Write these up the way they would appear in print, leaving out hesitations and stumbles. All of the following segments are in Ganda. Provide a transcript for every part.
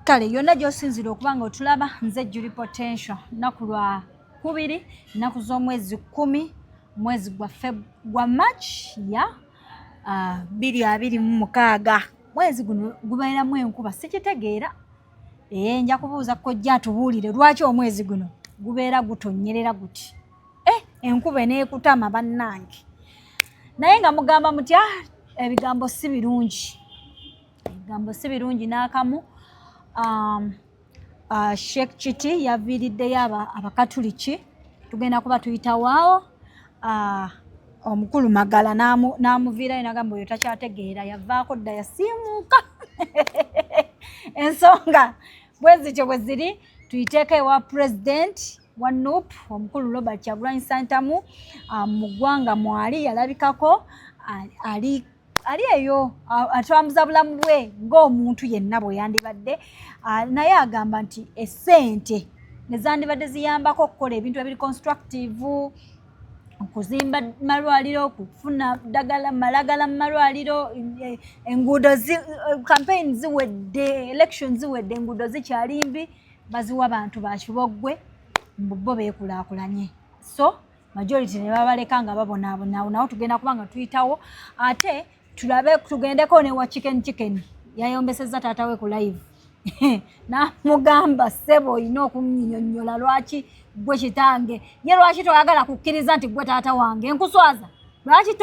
kale yonna gy'osinzira okuba nga otulaba nze Julie Potential nnaku lwa 2 nnaku z'omwezi 10 mwezi gwa March ya 2026 mwezi guno gubeeramu enkuba sikitegeera nja kubuuza kojja atubuulire lwaki omwezi guno gubeera gutonyerera guti enkuba eneekutama bannange naye nga mugamba mutya ebigambo si birungi n'akamu. Sheikh Chiti yaviiriddeyo abakatuliki tugenda kuba tuyitawaawo omukulu Magala n'amuviirayo n'agamba oyo takyategeera yavaako dda yasiimuuka ensonga bwe zityo bwe ziri tuyiteeko ewa pulezidenti wa NUP omukulu Robert Kyagulanyi Ssentamu mu ggwanga mwali yalabikako ali eyo atambuza bulamu bwe ng'omuntu yenna bwe yandibadde naye agamba nti essente nezandibadde ziyambako okukola ebintu ebiri constructive okuzimba malwaliro okufuna malagala mu malwaliro enguudo campaign ziwedde election ziwedde enguudo zikyali mbi baziwa abantu bakiboggwe bo beekulaakulanye so majority ne babaleka nga babonaabonaawo nawo tugenda kuba nga tuyitawo ate tulabe tugendeko ne wa chicken yayombesezza taata we ku live namugamba ssebo olina okunnyonnyola lwaki gwe kitange ye lwaki toyagala kukkiriza nti gwe taata wange nkuswaza lwaki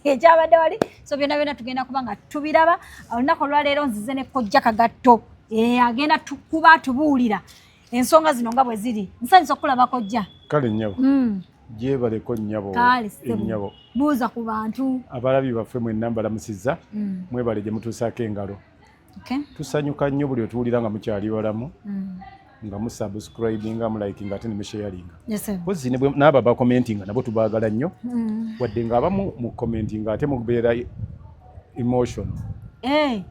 ekyabadde wali so byonna tugenda kuba nga tubiraba olunaku olwaleero nzize ne kojja kagatto agenda kuba tubuulira ensonga zino nga bwe ziri nsanyusa okulaba kojja kale nnyabo gyebaleko nnyabo ennyabo buuza ku bantu abalabi baffe mwenna mbalamusizza mwebale gye mutuusaako engalo tusanyuka nnyo buli otuwulira nga mukyali balamu nga musubscribinga mulayikinga ate ne musharinga pozi n'abo bakomentinga nabo tubaagala nnyo wadde nga abamu mu commentinga ate mubeera emotion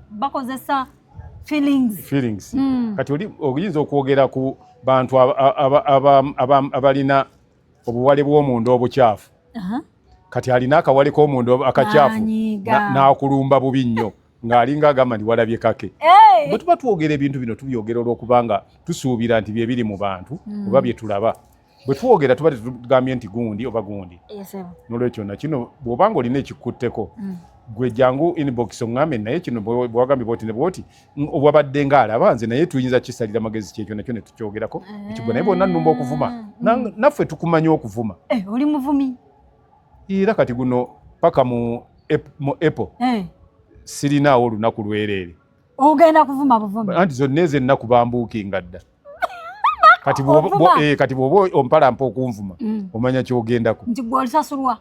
bakozesa feelings kati oyinza okwogera ku bantu abalina obuwale bw'omunda obukyafu kati alina akawale k'omunda akakyafu n'akulumba bubi nnyo ng'alinga agamba nti walabye kake bwe tuba twogera ebintu bino tubyogera olw'okubanga tusuubira nti bye biri mu bantu oba bye tulaba bwe twogera tuba tetugambye nti gundi oba gundi n'olwekyo na kino bw'obanga olina ekikutteko gwe jangu inbox oŋŋambe naye kino bwagambye bwoti ne bwoti obwabadde ng'alaba nze naye tuyinza kisalira magezi kyekyo nakyo ne tukyogerako ekigwe naye bonna nnumba okuvuma naffe tukumanya okuvuma oli muvumi era kati guno paka mu Apple sirinaawo olunaku lwereere ogenda kuvuma buvumi anti zonna ezo ennaku bambuukinga dda kati bw'oba ompalampa okunvuma omanya kyogendako nti gwe olisasulwa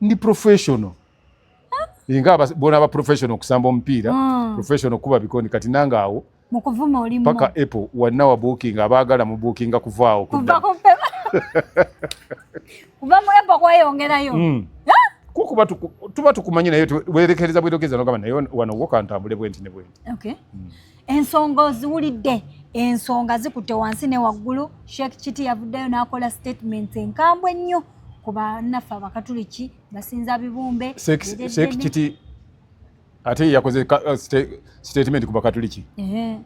ndi professional nga bona aba professional okusamba omupiira professional kuba bikoni kati nange awo mukuvuma olimu paka Apple wanna wa booking abaagala mu bookinga kuvaawo kuva mu Apple kweyongerayo kuba tuba tukumanyi naye weerekereza bwerekereza nogamba naye wano wokantambule bwenti ne bwenti ensonga oziwulidde ensonga zikutte wansi ne waggulu Sheikh Chiti yavuddeyo n'akola statement enkambwe ennyo ku bannaffe abakatuliki basinza bibumbe Sheikh Chiti ate yakoze statement ku bakatuliki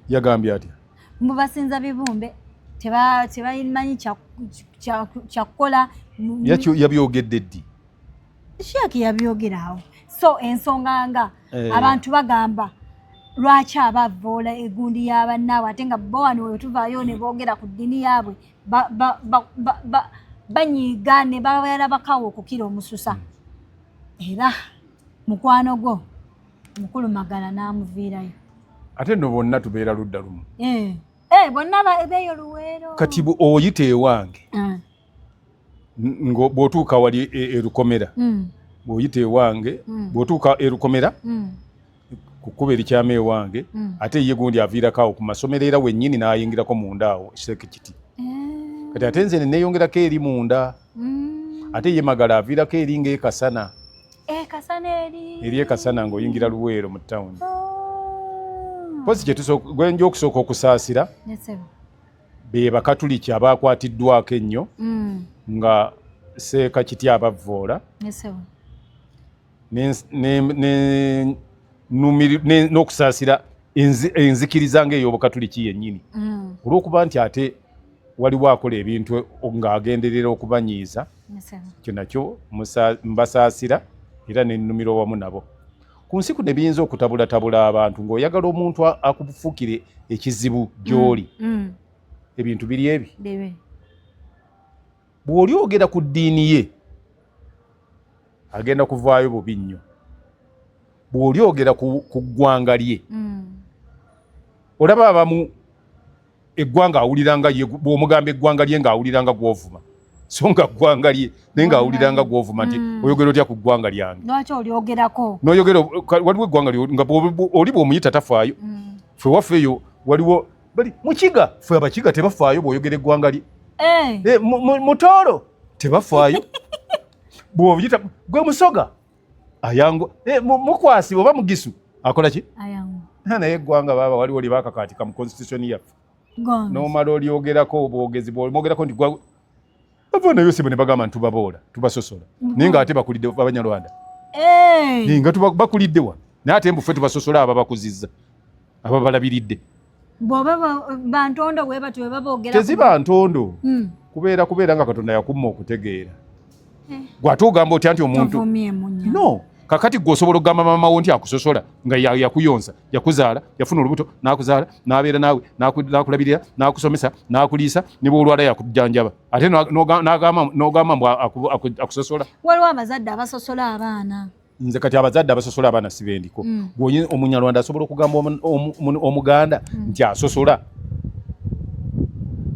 yagambye atya mbu basinza bibumbe tebamanyi kyakukola yabyogedde ddi Sheikh yabyogerawo so ensonga nga abantu bagamba lwaki abavoola egundi y'abannaabwe ate nga bo wano wetuvaayo ne boogera ku ddiini yaabwe banyiiga ne babeera bakawa okukira omususa era mukwano gwo mukulu Magala n'amuviirayo ate nno bonna tubeera ludda lumu bonna beeyo luweero kati oyita ewange bw'otuuka wali erukomera bw'oyita ewange bw'otuuka erukomera kukuba erikyama ewange ate ye gundi aviirako awo ku masomero era wennyini n'ayingirako munda awo Sheikh Chiti kati ate nze neeyongerako eri munda ate ye Magala aviirako eri ng'ekasana eri ekasana ng'oyingira Luweero mu tawuni pozi gwenja okusooka okusaasira be bakatuliki abaakwatiddwako ennyo nga Sheikh Chiti abavvoola n'okusaasira enzikiriza ng'ey'obukatuliki yennyini olw'okuba nti ate waliwo akola ebintu ng'agenderera okubanyiiza kyo nakyo mbasaasira era nennumira wamu nabo. Ku nsi kuno ebiyinza okutabulatabula abantu ng'oyagala omuntu akufuukire ekizibu gy'oli ebintu biri ebi bw'oli ogera ku ddiini ye agenda kuvaayo bubi nnyo, bw'oli ogera ku ggwanga lye olaba abamu eggwanga awuliranga bw'omugamba eggwanga lye ng'awuliranga gw'ovuma so nga ggwanga lye naye ng'awuliranga gw'ovuma nti oyogera otya ku ggwanga lyange lwaki olyogerako n'oyogera waliwo eggwanga nga oli bw'omuyita tafaayo ffe waffe eyo waliwo bali mukiga ffe abakiga tebafaayo bw'oyogera eggwanga lye mutoolo tebafaayo bw'obuyita gwe musoga ayango mukwasi oba mugisu akola ki naye eggwanga baba waliwo lye bakakaatika mu constitution yaffe n'omala olyogerako obwogezi bw'olimogerako nti bavaana yosebo ne bagamba nti tubaboola tubasosola naye ng'ate bakulidde abanyarwanda nga bakulidde wa naye ate mbuffe tubasosola aba bakuzizza aba balabiridde bw'oba bantondo bwe batyo bwe baboogera teziba ntondo kubeera nga Katonda yakumma okutegeera gw'ate ogamba otya nti omuntu no kakati gwe osobola okugamba maama wo nti akusosola nga yakuyonsa yakuzaala yafuna olubuto n'akuzaala n'abeera naawe n'akulabirira n'akusomesa n'akuliisa ne bw'olwala yakujjanjaba ate n'ogamba mbu akusosola. Waliwo abazadde abasosola abaana. Nze kati abazadde abasosola abaana sibendiko. Gwe omunyarwanda asobola okugamba omuganda nti asosola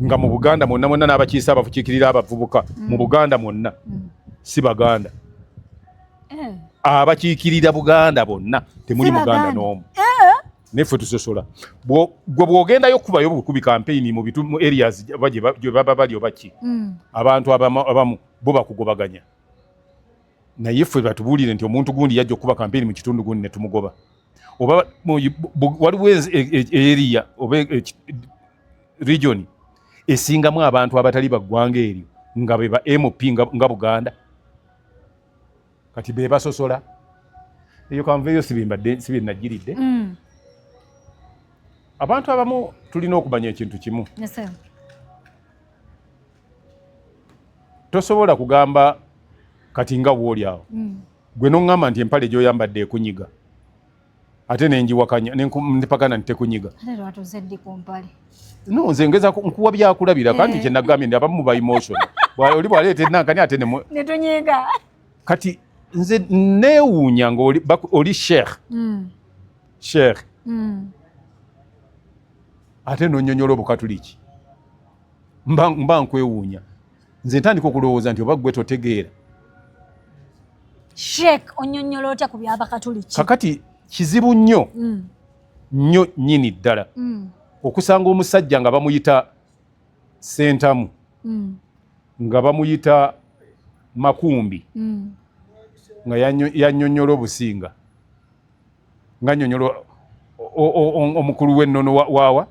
nga mu Buganda mwonna n'abakiise abafukiikirira abavubuka mu Buganda mwonna si Baganda. Abakiikirira Buganda bonna temuli Muganda n'omu. Neffe tusosola. Gwe bw'ogendayo okubayo bukubi campaign mu areas gye baba bali obaki abantu abamu bo bakugobaganya. Naye ffe batubuulire nti omuntu gundi yajja okuba campaign mu kitundu gundi ne tumugoba. Oba waliwo area oba region esingamu abantu abatali baggwanga eryo nga be ba MP nga Buganda kati be basosola eyo kanveyo sibinnagiridde. Abantu abamu tulina okumanya ekintu kimu. Tosobola kugamba kati nga wooli awo gwe n'oŋŋamba nti empale gy'oyambadde ekunyiga ate nenjiwakanya nepagana nti tekunyiga. No, nze ngeza nkuwa byakulabira kandi kye nagambye ndi abamu ba emotion oli bwaleeta ennankani ate netunyiga kati nze neewuunya ng'oli sheikh ate n'onnyonnyola obukatuliki mba nkwewuunya nze ntandika okulowooza nti oba gwe totegeera. Sheikh onnyonnyola otya ku by'abakatuliki? Kakati kizibu nnyo nnyo nnyini ddala okusanga omusajja nga bamuyita Sentamu nga bamuyita Makumbi nga yannyonnyola obusinga nga nnyonnyola omukulu w'ennono waawa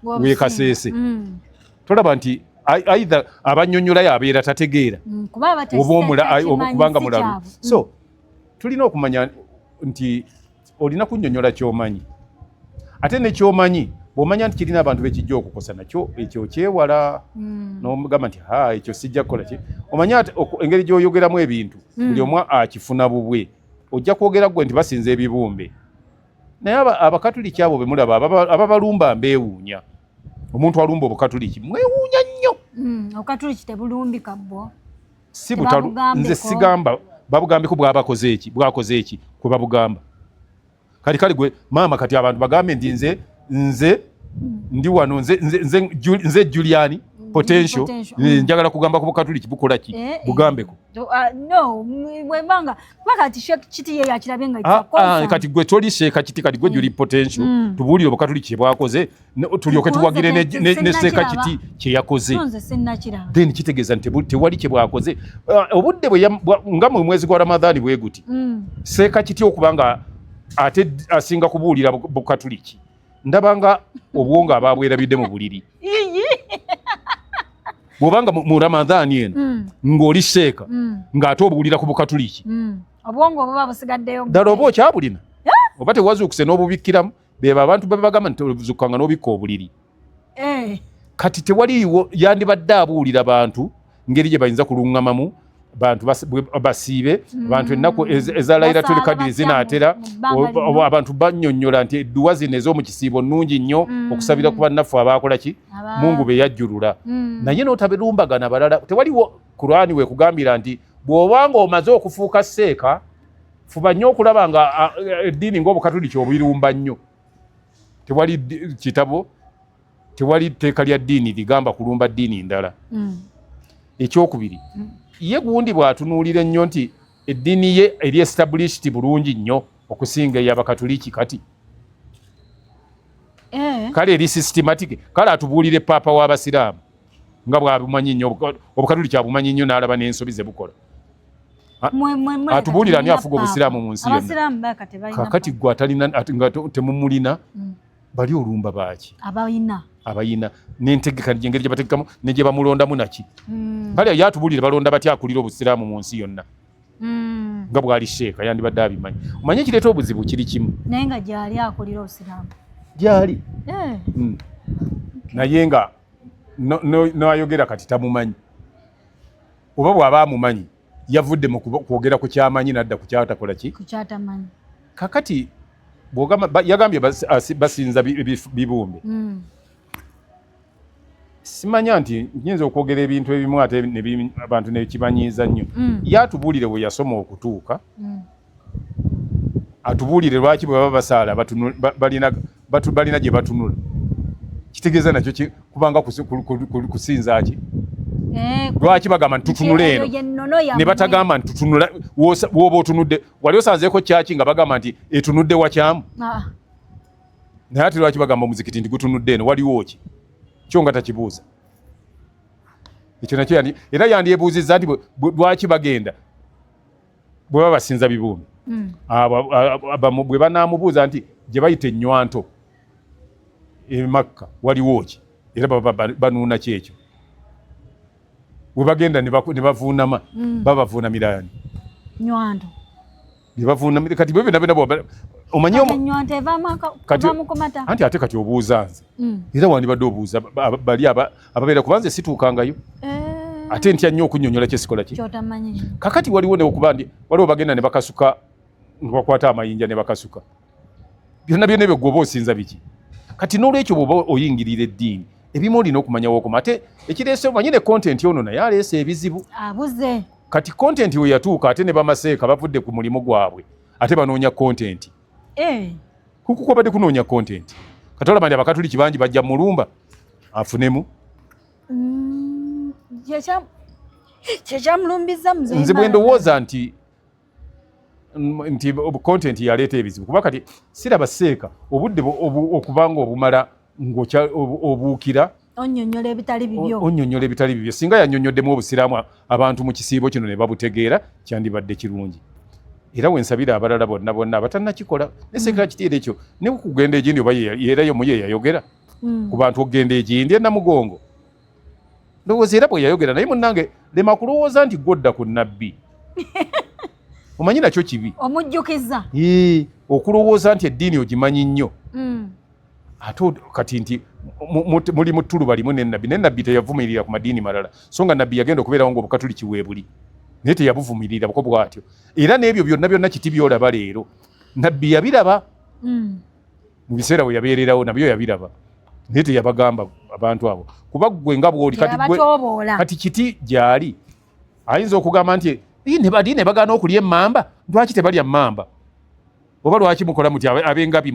w'e Kaseese. Tolaba nti either abannyonnyola abeera tategeera kubanga mulalu. So tulina okumanya nti olina kunnyonnyola ky'omanyi ate nekyomanyi bw'omanya nti kirina abantu bekijja okukosa nakyo ekyo kyewala n'omugamba nti ekyo sijja kukola ki. Omanya engeri gy'oyogeramu ebintu buli omu akifuna bubwe. Ojja kwogera gwe nti basinza ebibumbe naye abakatuliki abo be mulaba ababalumba mbeewuunya. Omuntu alumba obukatuliki mwewuunya nnyo. Obukatuliki tebulumbika bwo. Si butalu nze sigamba babugambeko bwakoze eki kwe babugamba. Kale gwe maama kati abantu bagambe nti nze ndi wano nze Juliani potential njagala kugamba ku bukatuliki bukola ki bugambeko. No mwebanga bakati kiti ye yakirabe nga itakosa kati gwe toli sheka kiti kati gwe juli potential tubulire obukatuliki bwakoze tulyoke tuwagire ne seka kiti kye yakoze then kitegeza nti tewali kye bwakoze obudde bwe nga mu mwezi gwa Ramadhani bwe guti seka kiti okubanga ate asinga kubuulira bukatuliki ndabanga obwonga ababwerabidde mu buliri bwobanga mu Ramadhani eno ng'oli sheeka ng'ate obuwulira ku bukatuliki obwongo obuba busigaddeyo ddala oba okyabulina oba tewazuukuse n'obubikkiramu beba abantu babagamba ntozukanga n'obikka obuliri kati tewaliiwo yandibadde abuulira bantu ngeri gye bayinza kuluŋŋamamu bantu basiibe abantu ennaku eza Laylatul Qadr zinaatera abantu bannyonnyola nti edduwa zino ez'omu kisiibo nnungi nnyo okusabira ku bannaffe abaakola ki Mungu be yajjulula naye n'otaberumbagana balala tewaliwo Qur'ani we kugambira nti bw'obanga omaze okufuuka seeka fuba nnyo okulaba nga eddiini ng'Obukatuliki obirumba nnyo tewali kitabo tewali tteeka lya ddiini ligamba kulumba ddiini ndala ekyokubiri ye gundi bw'atunuulira ennyo nti eddiini ye eri established bulungi nnyo okusinga ey'Abakatuliki kati kale eri systematic kale atubuulire paapa w'Abasiraamu nga bw'abumanyi nnyo Obukatuliki abumanyi nnyo n'alaba n'ensobi ze bukola atubuulira ani afuga Obusiraamu mu nsi yonna kakati gwe atalina nga temumulina bali olumba baaki abayina n'entegeka engeri gye bategekamu ne gye bamulondamu naki kale yatubuulire balonda batya akulira Obusiraamu mu nsi yonna nga bw'ali sheeka yandibadde abimanyi omanyi ekireeta obuzibu kiri kimu naye nga gyali akulira Obusiraamu gyali naye nga n'ayogera kati tamumanyi oba bw'aba amumanyi yavudde mu kwogera ku kyamanyi n'adda ku kyatakola ki ku kyatamanyi kakati yagambye basinza bibumbe simanya nti nyinza okwogera ebintu ebimu ate abantu nekibanyiiza nnyo yatubuulire bwe yasoma okutuuka atubuulire lwaki bwe baba basaala balina gye batunula kitegeeza nakyo kubanga kusinza ki lwaki bagamba ntutunule eno ne batagamba ntutunula woba otunudde wali osanzeeko kyaki nga bagamba nti etunudde wakyamu naye ati lwaki bagamba omuzikiti nti gutunudde eno waliwo ki kyo nga takibuuza ekyo nakyo era yandyebuuzizza nti lwaki bagenda bwe baba basinza bibumbi bwe banaamubuuza nti gye bayita ennywanto e Makka waliwo ki era baba banuuna ki ekyo bwe bagenda ne bavuunama babavuunamira ani nywanto ne bavuunamira kati bwe bina omanyi nywanto evaamu kumata anti ate kati obuuza nze era wandibadde obuuza bali ababeera kubanze situukangayo ate ntya nnyo okunnyonnyola kyesikola ki kyotamanyi kakati waliwo ne okuba ndi waliwo bagenda ne bakasuka ne bakwata amayinja ne bakasuka byonna byonna ebyo gwoba osinza biki kati n'olwekyo bw'oba oyingirira eddiini ebimu olina okumanya wookoma ate ekireese omanyi ne kontenti ono naye aleese ebizibu abuze kati kontenti we yatuuka ate ne bamaseeka bavudde ku mulimu gwabwe ate banoonya kontenti kukuko badde kunoonya kontenti kati olaba nti Abakatuliki bangi bajja mulumba afunemu kyekyamulumbiza muze nze bwe ndowooza nti kontenti yaleeta ebizibu kuba kati siraba seeka obudde okubanga obumala obuukira onnyonnyola ebitali bibyo singa yannyonnyoddemu Obusiraamu abantu mu kisiibo kino ne babutegeera kyandibadde kirungi era wensabira abalala bonna abatannakikola nesekera kitiira ekyo ne kugenda egindi oba era yo muye yayogera ku bantu okugenda egindi enamugongo ndowooza era bwe yayogera naye munnange lema kulowooza nti godda ku nabbi omanyi nakyo kibi omujjukiza okulowooza nti eddiini ogimanyi nnyo ate kati nti muli mu ttulu balimu nenabbi teyavumirira ku madiini malala so nga nabbi yagenda okubeerawo ng'Obukatuliki weebuli naye teyabuvumirira buko bwatyo era n'ebyo byonna kiti byolaba leero nabbi yabiraba mu biseera we yabeererawo nabyo yabiraba naye teyabagamba abantu abo kuba gwe nga bw'oli kati kiti gy'ali ayinza okugamba nti ne bagaana okulya emmamba lwaki tebalya mmamba oba lwaki mukola muti ab'engabi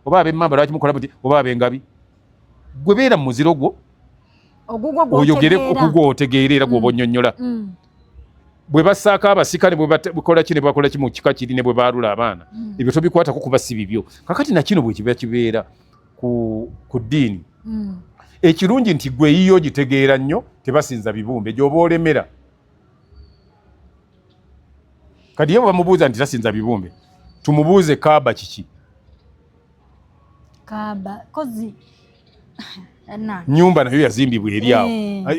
oba ab'emmamba lwaki mukola muti oba ab'engabi gwe beera mu muziro gwo oyogere okugwo otegeera era gwoba onnyonnyola bwe bassaako abasika ne bwebakola ki ne bakola ki mu kika kiri ne bwe baalula abaana ebyo tobikwatako kuba si bibyo kakati nakino bwe kiba kibeera ku ddiini ekirungi nti gwe yiyo gitegeera nnyo tebasinza bibumbe gy'oba olemera kati ye bwe bamubuuza nti tasinza bibumbe tumubuuze kaaba kiki nyumba nayo yazimbibwa eri awo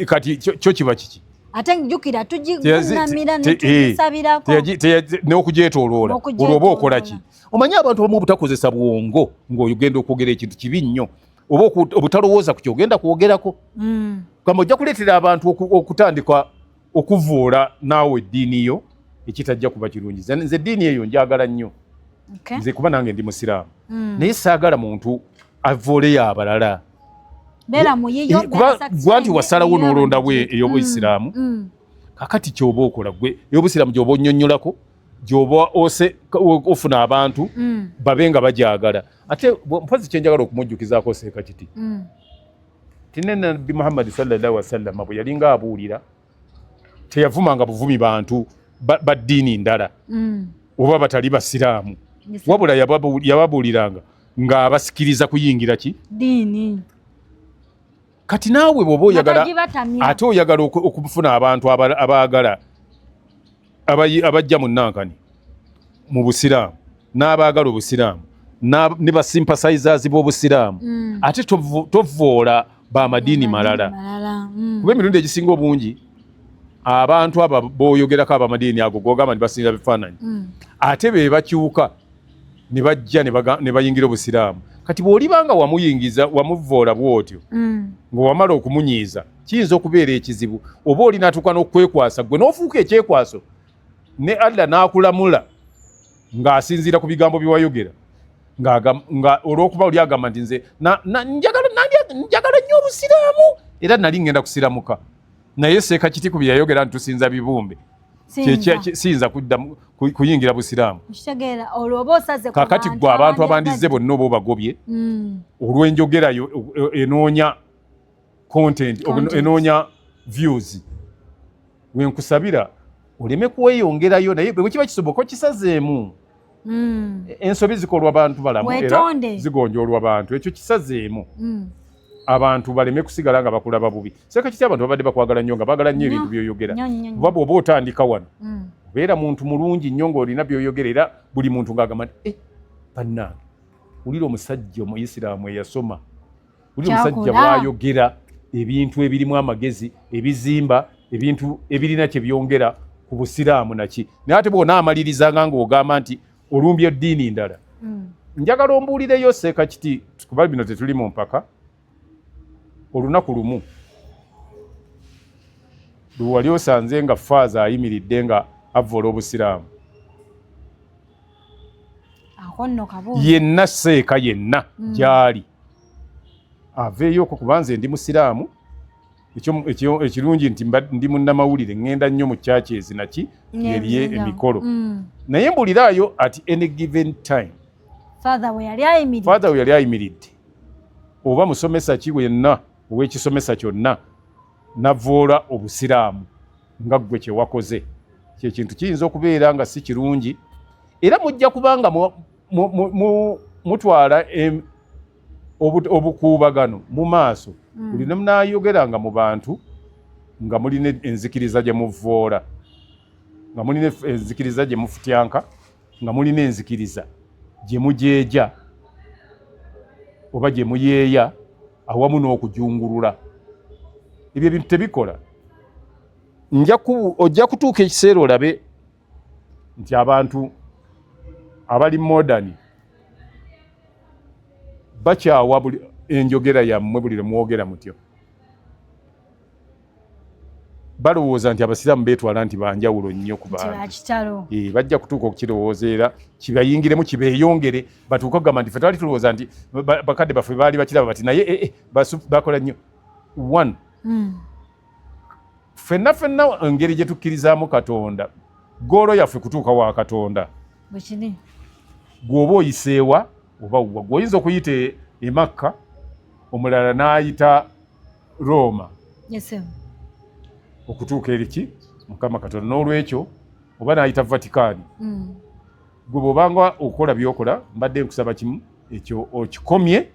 kati kyo kiba kiki ate njukira tujigunamira netujisabirako n'okugyetooloola olwo oba okola ki omanyi abantu bamu obutakozesa bwongo ng'ogenda okwogera ekintu kibi nnyo oba obutalowooza ku kyogenda kwogerako kama ojja kuleetera abantu okutandika okuvoola naawe eddiini yo ekitajja kuba kirungi nze eddiini eyo njagala nnyo nze kuba nange ndi musiraamu naye saagala muntu avooleyo abalala kuba nti wasalawo n'olondawo ey'obuyisiraamu kakati kyoba okola gwe ey'obusiraamu gy'oba onnyonnyolako gy'oba ofuna abantu babe nga bajagala ate mpozi kyenjagala okumujjukizaako seeka kiti tine nabbi Muhammad sallallahu alaihi wasallam bwe yalinga abuulira teyavumanga buvumi bantu ba ddiini ndala oba batali basiraamu wabula yababuuliranga ng'abasikiriza kuyingira ki ddiini kati naawe bw'oba oyagala ate oyagala okufuna abantu abaagala abajja mu nankani mu busiraamu n'abaagala obusiraamu ne basympathizers b'obusiraamu ate tovoola b'amadiini malala kuba emirundi egisinga obungi abantu abo b'oyogerako ab'amadiini ago gogamba ne basinza bifaananyi ate be bakyuka ne bajja ne bayingira obusiraamu kati bw'olibanga wamuvoola bw'otyo ng'owamala okumunyiiza kiyinza okubeera ekizibu oba olinatuuka n'okwekwasa gwe n'ofuuka ekyekwaso ne Allah n'akulamula ng'asinziira ku bigambo bye wayogera nga olw'okuba oli agamba nti nze njagala nnyo obusiraamu era nali ngenda kusiramuka naye seeka kiti ku bye yayogera nti tusinza bibumbe siyinza kuyingira busiraamu kakati gwe abantu abandizze bonna oba obagobye olw'enjogerayo enoonya content enoonya views wenkusabira oleme kuweyongerayo naye bwe kiba kisoboka okisazeemu ensobi zikolwa abantu balamu era zigonjoolwa abantu ekyo kisazeemu abantu baleme kusigala nga bakulaba bubi seeka kiti abantu babadde bakwagala nnyo nga baagala nnyo ebintu byoyogera kuba bw'oba otandika wano obeera muntu mulungi nnyo ng'olina byoyogera era buli muntu ng'agamba nti bannange wulira omusajja omuyisiraamu eyasoma wulira omusajja bw'ayogera ebintu ebirimu amagezi ebizimba ebintu ebirina kye byongera ku busiraamu naki naye ate bw'onaamalirizanga ng'ogamba nti olumbya eddiini ndala njagala ombuulireyo seeka kiti kuba bino tetuli mu mpaka olunaku lumu lwali osanze nga faaza ayimiridde nga avoola obusiraamu yenna seeka yenna gyali aveeyoko kuba nze ndi musiraamu ekirungi nti ndi munnamawulire ŋŋenda nnyo mu kyaki ezinaki eriye emikolo naye mbuliraayo at any given time father we yali ayimiridde oba musomesa ki wenna ow'ekisomesa kyonna navoola obusiraamu nga ggwe kye wakoze kyekintu kiyinza okubeera nga si kirungi era mujja kubanga mutwala obukuubagano mu maaso buli ne munaayogeranga mu bantu nga mulina enzikiriza gye muvoola nga mulina enzikiriza gye mufutyanka nga mulina enzikiriza gye mujeeja oba gye muyeeya awamu n'okujungulula ebyo ebintu tebikola ojja kutuuka ekiseera olabe nti abantu abali modern bakyawa buli enjogera yammwe buli lwemwogera mutyo balowooza nti abasiraamu beetwala nti banjawulo nnyo ku bantu bajja kutuuka okukirowooza era kibayingiremu kibeeyongere batuuka okugamba nti fe twali tulowooza nti bakadde baffe baali bakiraba bati naye bakola nnyo one ffenna engeri gye tukkirizaamu Katonda goolo yaffe kutuuka wa Katonda gw'oba oyiseewa oba wa gw'oyinza okuyita e Makka omulala n'ayita Roma okutuuka eriki Mukama Katonda n'olwekyo oba n'ayita Vatican gwe bw'obanga okukola byokola mbadde nkusaba kimu ekyo okikomye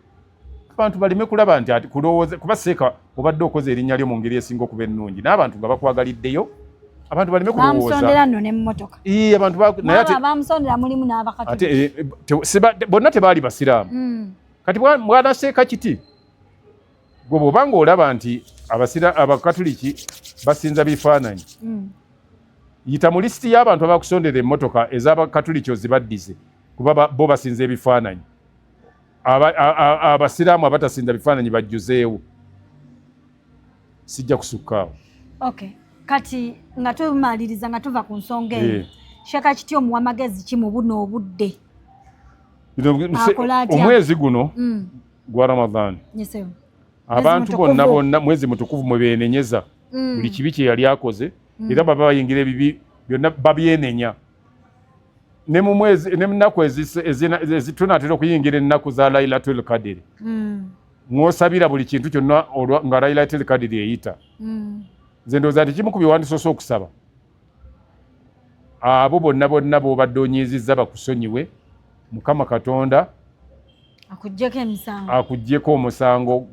abantu baleme kulaba nti kulowooza kuba seeka obadde okoze erinnya lyo mu ngeri esinga okuba ennungi n'abantu nga bakwagaliddeyo abantu baleme kulowooza bonna tebaali basiraamu kati bwanaseeka kiti gwe bw'obanga olaba nti abakatuliki basinza bifaananyi yita mu lisiti y'abantu abakusondera emmotoka ez'abakatuliki ozibaddize kuba bo basinza ebifaananyi abasiraamu abatasinza bifaananyi bajjuzeewo sijja kusukkaawo. Okay. Kati nga tumaliriza nga tuva ku nsonga eyo Shaka Kityo omuwa amagezi ki mu buno obudde omwezi guno gwa Ramadhan abantu bonna mwezi mutukuvu mwe beenenyeza buli kibi kye yali akoze era baba bayingira ebibi byonna babyenenya ne mu mwezi ne munaku tunatera okuyingira ennaku za Lailatul Qadr mwosabira buli kintu kyonna nga Lailatul Qadr eyita nze ndowooza nti kimu ku biwandiso okusaba abo bonna b'obadde onyiizizza bakusonyiwe Mukama Katonda akuggyeko omusango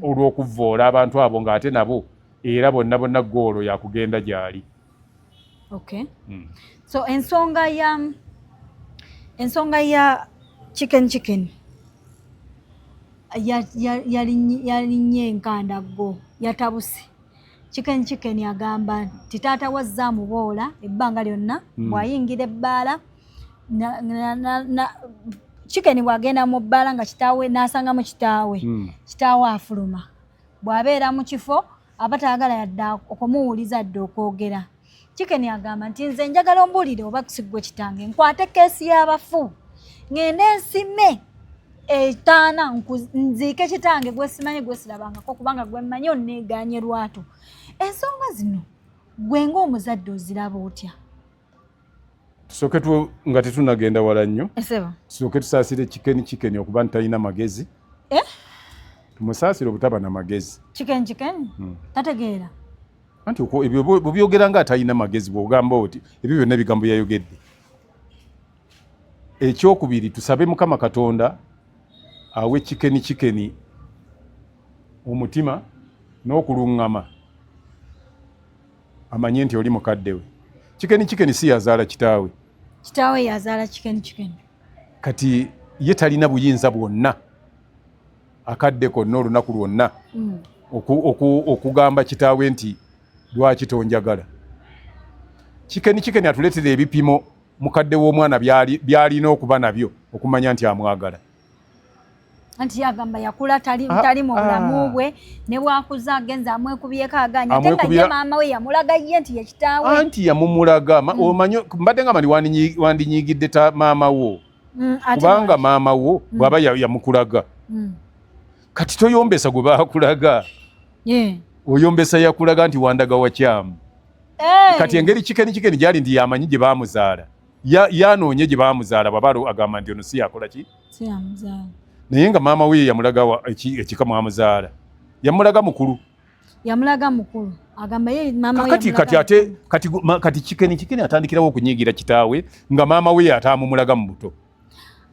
olw'okuvvoola abantu abo ng'ate nabo era bonna goolo yakugenda gy'ali. Okay. So ensonga ya chicken yalinnye enkandaggo yatabuse. Chicken agamba nti taata wazza muboola ebbanga lyonna bw'ayingira ebbaala Chicken bw'agenda mu bbaala nga kitaawe n'asangamu kitaawe afuluma bw'abeera mu kifo aba taagala yadde okumuwuliza dde okwogera. Chicken agamba nti nze njagala ombuulire oba kusiggwe kitange nkwate keesi y'abafu ngende ensime etaana nziike kitange gwe simanyi gwe sirabangako kubanga gwe mmanyi onneegaanye lwatu. Ensonga zino gwe ng'omuzadde oziraba otya? Tusooke nga tetunagenda wala nnyo tusooke tusaasire Chicken okuba nti talina magezi tumusaasire obutaba na magezi. Chicken tategeera anti ebyo bubyogera nga atalina magezi bw'ogamba oti ebyo byonna ebigambo yayogedde. Ekyokubiri tusabe Mukama Katonda awe Chicken omutima n'okuluŋŋama amanye nti oli mukadde we. Chicken si yazaala kitaawe. Kitaawe yazaala Chicken. Kati ye talina buyinza bwonna akadde konna olunaku lwonna okugamba kitaawe nti lwaki tonjagala. Chicken atuleetera ebipimo mukadde w'omwana byalina okuba nabyo okumanya nti amwagala. Anti yagamba yakula tali mu bulamu bwe ne bwakuza agenza amwekubyeko aganya ate nga ye maama we yamulaga ye nti ye kitaawe. Anti yamumulaga omanyi mbadde nga mani wandinyiigidde maama wo kubanga maama wo bw'aba yamukulaga kati toyombesa gwe baakulaga oyombesa yakulaga nti wandaga wakyamu. Kati engeri Chicken gyali ndi yamanyi gye baamuzaala yanoonye gye baamuzaala bwaba agamba nti ono si yakola ki siyamuzaala naye nga maama we yamulaga ekika mwamuzaala yamulaga mukulu agamba ye maama we kati Chicken atandikirawo okunyiigira kitaawe nga maama we ataamumulaga mu buto.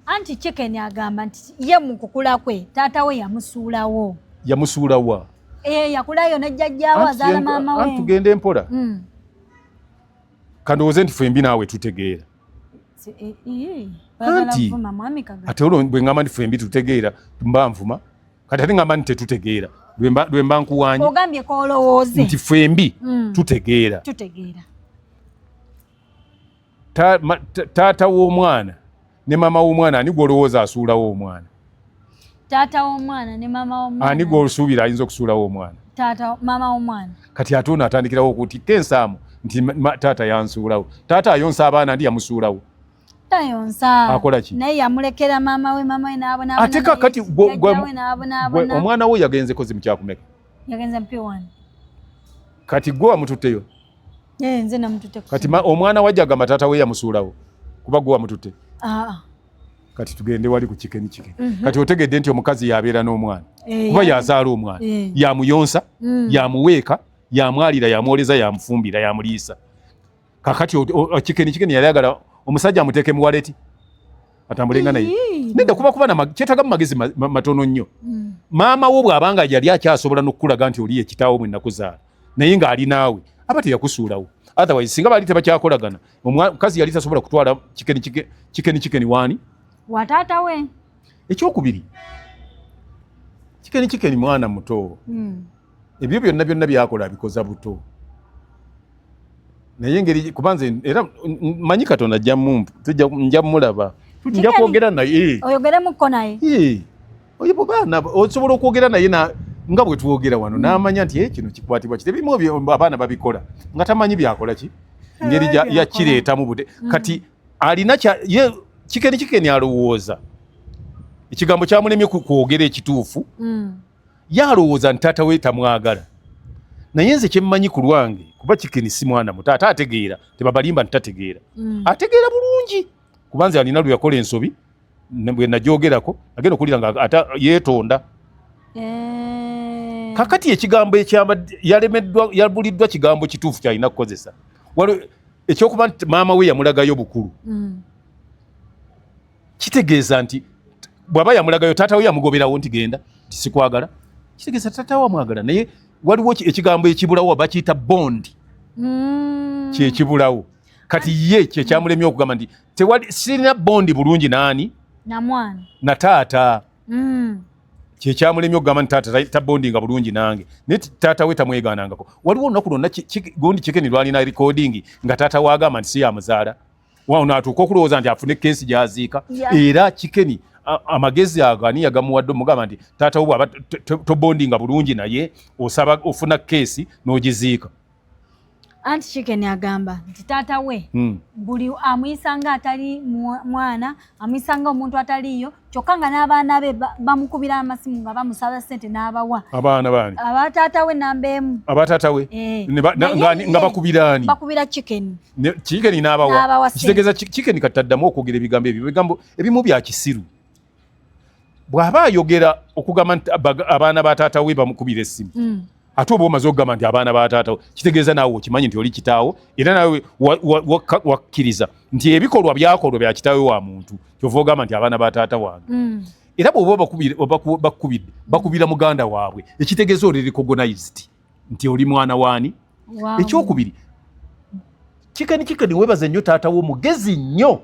Anti Chicken agamba nti ye mu kukula kwe taata we yamusuulawo. Yamusuulawa? Yakulayo ne jjajjaawo azaala maama we. Anti tugende mpola. Kandowooze nti ffembi naawe tutegeera. Anti ate olwo bwe ngamba nti ffembi tutegeera mba nvuma kati ate ngamba nti tetutegeera lwe mba nkuwaanye. Ogambye ko olowooze nti ffembi tutegeera. Taata w'omwana ne maama w'omwana ani gw'olowooza asuulawo omwana? Taata w'omwana ne maama w'omwana. Ani gw'osuubira ayinza okusuulawo omwana? Maama w'omwana. Kati ate ono atandikirawo okutikka ensaamu nti taata yansuulawo. Taata ayonsa abaana ndi yamusuulawo. Tayonsa. Akola ki? Naye yamulekera maama we n'abona. Ate kakati omwana wo yagenze kozi mukyakumeka? Yagenze P1. Kati gwe wamututteyo? Nze namututte. Kati omwana wajja agamba taata we yamusuulawo kuba gwe wamututte? Kati tugende wali ku Chicken. Kati otegedde nti omukazi yabeera n'omwana kuba yazaala omwana yamuyonsa yamuweeka yamwalira yamwoleza yamufumbira yamuliisa. Kakati Chicken yali ayagala omusajja amuteeke mu waleti atambulenga naye nedda kuba kyetaaga mu magezi matono nnyo. Maama wo bw'abanga yali akyasobola n'okukulaga nti oli ekitaawo mwe nakuzaala naye ng'ali naawe aba teyakusuulawo. Otherwise singa baali tebakyakolagana omukazi yali tasobola kutwala Chicken waani wa taata we. Ekyokubiri Chicken mwana muto ebyo byonna byakola bikoza buto naye engeri kubanze era manyi Katonda nja mulaba nja kwogera naye oyogeremuko naye oyo bwana osobola okwogera naye nga bwe tuwogera wano n'amanya nti kino kikwatibwa kiti ebimu abaana babikola nga tamanyi byakola ki ngeri yakireetamu bude kati alina kikeni alowooza ekigambo kyamulemye kwogera ekituufu yalowooza nti taata we tamwagala naye nze kyemmanyi ku lwange kuba kikeni si mwana muto ate ategeera tebabalimba nti tategeera ategeera bulungi kubanze alina lwe yakola ensobi bwe najoogerako agenda okulira nga ate yeetonda kakati ekigambo yabuliddwa kigambo kituufu kyalina kukozesa ekyokuba nti maama we yamulagayo bukulu kitegeeza nti bw'aba yamulagayo taata we yamugoberawo nti genda tisikwagala kitegeeza taata we amwagala naye waliwo ekigambo ekibulawo bakiyita bondi kyekibulawo kati ye kyekyamulemye okugamba nti sirina bondi bulungi naani na taata kyekyamulemye okugamba nti taata tabondinga bulungi nange naye taata we tamwegaanangako waliwo olunaku lwonna gundi Kikeni lwalina recording nga taata waagamba nti si yamuzaala naatuuka okulowooza nti afune keesi gyaziika era Kikeni amagezi ago ani yagamuwadde omugamba nti taata we bwaba tobondinga bulungi naye osaba ofuna keesi n'ogiziika anti Kikeni agamba nti taata we buli amuyisanga atali mwana amuyisanga omuntu ataliyo kyokka nga n'abaana be bamukubira amasimu nga bamusaba ssente n'abawa abaana baani abataata we namba emu abataata we nga bakubiraani bakubira Kikeni n'abawa kitegeeza Kikeni kati addamu okwogera ebigambo ebimu bya kisiru bw'aba ayogera okugamba nti abaana ba taata we bamukubira essimu ate oba omaze okugamba nti abaana ba taata we kitegeeza naawe okimanyi nti oli kitaawo era naawe wakkiriza nti ebikolwa byakolwa bya kitaawe wa muntu kyova ogamba nti abaana ba taata wange era bw'oba bakubira muganda waabwe ekitegeeza oli recognized nti oli mwana waani ekyokubiri Kikeni webaze nnyo taata wo mugezi nnyo